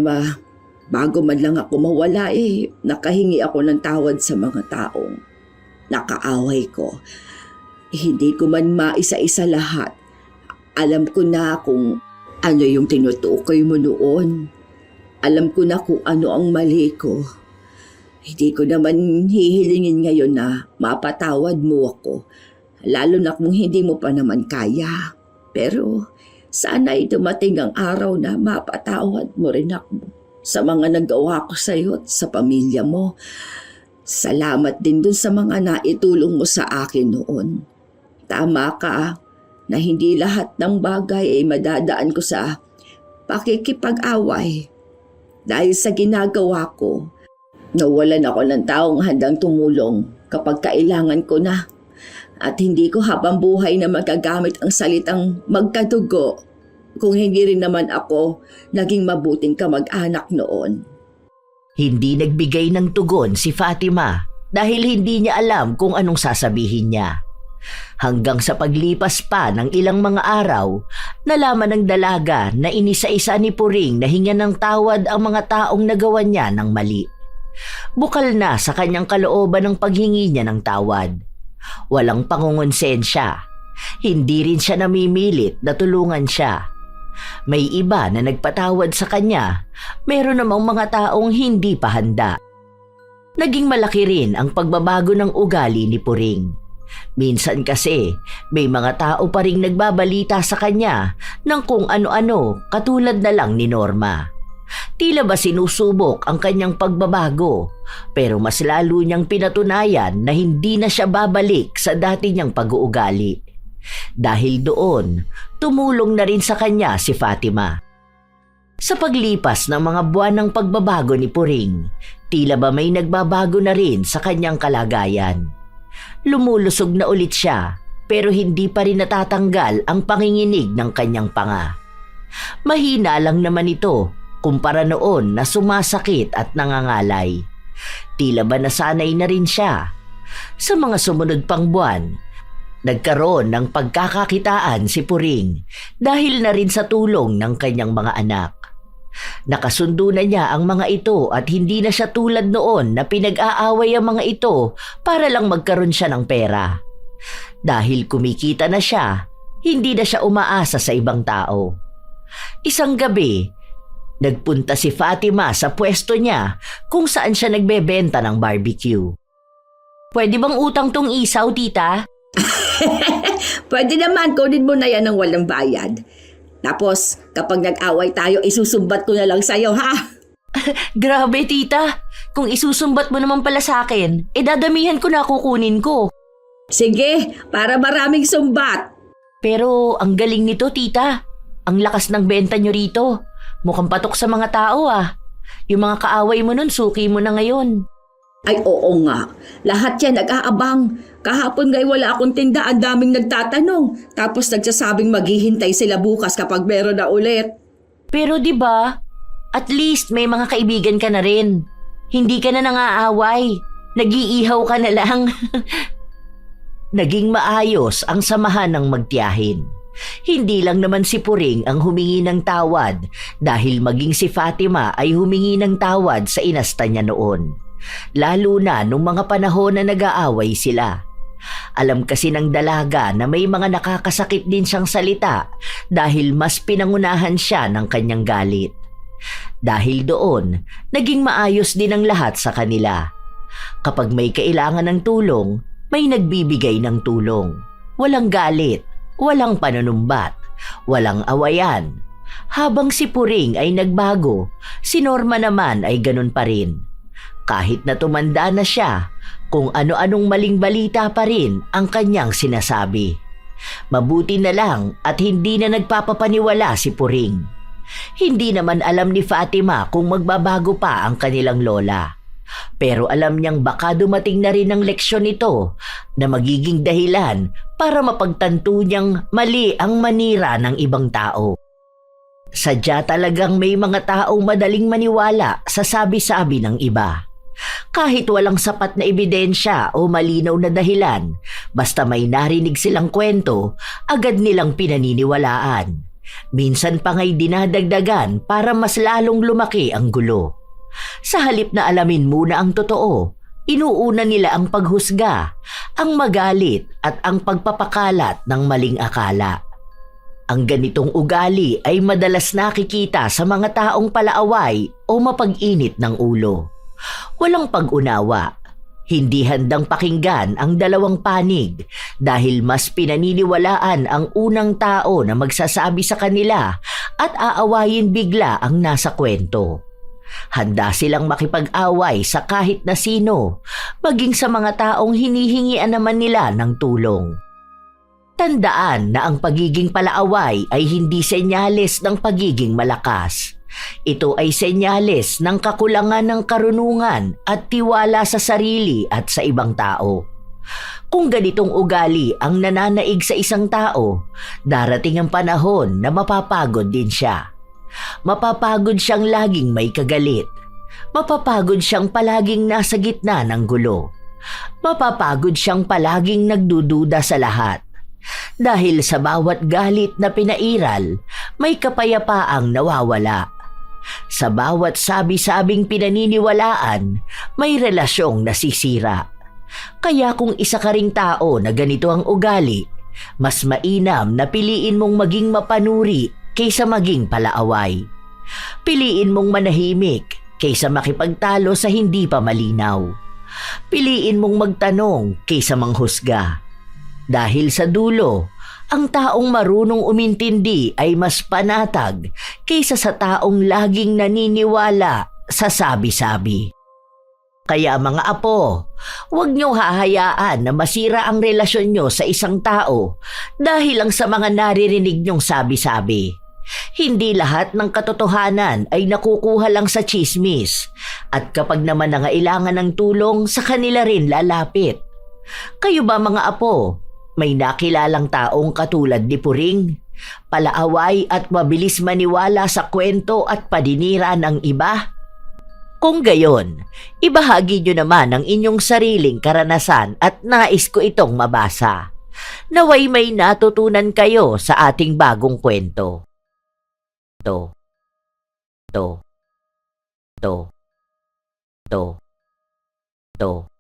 bago man lang ako mawala nakahingi ako ng tawad sa mga taong nakaaway ko. Hindi ko man maisa-isa lahat. Alam ko na kung ano yung tinutukoy mo noon. Alam ko na kung ano ang mali ko. Hindi ko naman hihilingin ngayon na mapatawad mo ako. Lalo na kung hindi mo pa naman kaya. Pero sana'y dumating ang araw na mapatawad mo rin ako sa mga nagawa ko sa iyo at sa pamilya mo. Salamat din dun sa mga naitulong mo sa akin noon. Tama ka na hindi lahat ng bagay ay madadaan ko sa pakikipag-away. Dahil sa ginagawa ko, nawalan ako ng taong handang tumulong kapag kailangan ko na. At hindi ko habang buhay na magagamit ang salitang magkadugo kung hindi rin naman ako naging mabuting kamag-anak noon. Hindi nagbigay ng tugon si Fatima dahil hindi niya alam kung anong sasabihin niya. Hanggang sa paglipas pa ng ilang mga araw, nalaman ng dalaga na inisa-isa ni Puring na hingan ng tawad ang mga taong nagawa niya ng mali. Bukal na sa kanyang kalooban ng paghingi niya ng tawad. Walang pangungonsensya. Hindi rin siya namimilit na tulungan siya. May iba na nagpatawad sa kanya, meron namang mga taong hindi pa handa. Naging malaki rin ang pagbabago ng ugali ni Puring. Minsan kasi, may mga tao pa ring nagbabalita sa kanya ng kung ano-ano katulad na lang ni Norma. Tila ba sinusubok ang kanyang pagbabago, pero mas lalo niyang pinatunayan na hindi na siya babalik sa dati niyang pag-uugali. Dahil doon, tumulong na rin sa kanya si Fatima. Sa paglipas ng mga buwan ng pagbabago ni Puring, tila ba may nagbabago na rin sa kanyang kalagayan. Lumulusog na ulit siya, pero hindi pa rin natatanggal ang panginginig ng kanyang panga. Mahina lang naman ito kumpara noon na sumasakit at nangangalay. Tila ba nasanay na rin siya. Sa mga sumunod pang buwan, nagkaroon ng pagkakakitaan si Puring dahil na rin sa tulong ng kanyang mga anak. Nakasundo na niya ang mga ito at hindi na siya tulad noon na pinag-aaway ang mga ito para lang magkaroon siya ng pera. Dahil kumikita na siya, hindi na siya umaasa sa ibang tao. Isang gabi, nagpunta si Fatima sa pwesto niya kung saan siya nagbebenta ng barbecue. Pwede bang utang tong isaw, tita? Pwede naman, kunin mo na yan ng walang bayad. Tapos, kapag nag-away tayo, isusumbat ko na lang sa'yo, ha? Grabe, tita. Kung isusumbat mo naman pala sa akin, dadamihan ko na kukunin ko. Sige, para maraming sumbat. Pero ang galing nito, tita. Ang lakas ng benta nyo rito. Mukhang patok sa mga tao Yung mga kaaway mo nun, suki mo na ngayon. Ay, oo nga. Lahat yan nag-aabang. Kahapon ngay wala akong tinda, ang daming nagtatanong. Tapos nagsasabing maghihintay sila bukas kapag meron na ulit. Pero 'di ba? At least may mga kaibigan ka na rin. Hindi ka na nangaaway. Nag-iihaw ka na lang. Naging maayos ang samahan ng magtiyahin. Hindi lang naman si Puring ang humingi ng tawad dahil maging si Fatima ay humingi ng tawad sa inasta niya noon. Lalo na nung mga panahon na nag-aaway sila. Alam kasi ng dalaga na may mga nakakasakit din siyang salita dahil mas pinangunahan siya ng kanyang galit. Dahil doon, naging maayos din ang lahat sa kanila. Kapag may kailangan ng tulong, may nagbibigay ng tulong. Walang galit, walang panunumbat, walang awayan. Habang si Puring ay nagbago, si Norma naman ay ganun pa rin. Kahit na tumanda na siya, kung ano-anong maling balita pa rin ang kanyang sinasabi. Mabuti na lang at hindi na nagpapapaniwala si Puring. Hindi naman alam ni Fatima kung magbabago pa ang kanilang lola. Pero alam niyang baka dumating na rin ang leksyon nito na magiging dahilan para mapagtanto niyang mali ang manira ng ibang tao. Sadya talagang may mga taong madaling maniwala sa sabi-sabi ng iba. Kahit walang sapat na ebidensya o malinaw na dahilan, basta may narinig silang kwento, agad nilang pinaniniwalaan. Minsan pa nga'y dinadagdagan para mas lalong lumaki ang gulo. Sa halip na alamin muna ang totoo, inuuna nila ang paghusga, ang magalit at ang pagpapakalat ng maling akala. Ang ganitong ugali ay madalas nakikita sa mga taong palaaway o mapag-init ng ulo. Walang pag-unawa, hindi handang pakinggan ang dalawang panig dahil mas pinaniniwalaan ang unang tao na magsasabi sa kanila at aawayin bigla ang nasa kwento. Handa silang makipag-away sa kahit na sino, maging sa mga taong hinihingian naman nila ng tulong. Tandaan na ang pagiging palaaway ay hindi senyales ng pagiging malakas. Ito ay senyales ng kakulangan ng karunungan at tiwala sa sarili at sa ibang tao. Kung ganitong ugali ang nananaig sa isang tao, darating ang panahon na mapapagod din siya. Mapapagod siyang laging may kagalit. Mapapagod siyang palaging nasa gitna ng gulo. Mapapagod siyang palaging nagdududa sa lahat. Dahil sa bawat galit na pinairal, may kapayapaang nawawala. Sa bawat sabi-sabing pinaniniwalaan, may relasyong nasisira. Kaya kung isa ka ring tao na ganito ang ugali, mas mainam na piliin mong maging mapanuri kaysa maging palaaway. Piliin mong manahimik kaysa makipagtalo sa hindi pa malinaw. Piliin mong magtanong kaysa manghusga. Dahil sa dulo, ang taong marunong umintindi ay mas panatag kaysa sa taong laging naniniwala sa sabi-sabi. Kaya mga apo, huwag niyo hahayaan na masira ang relasyon niyo sa isang tao dahil lang sa mga naririnig niyong sabi-sabi. Hindi lahat ng katotohanan ay nakukuha lang sa tsismis at kapag naman nangailangan ng tulong sa kanila rin lalapit. Kayo ba mga apo, may nakilalang taong katulad ni Puring? Palaaway at mabilis maniwala sa kwento at paninira ng iba? Kung gayon, ibahagi nyo naman ang inyong sariling karanasan at nais ko itong mabasa. Naway may natutunan kayo sa ating bagong kwento. To.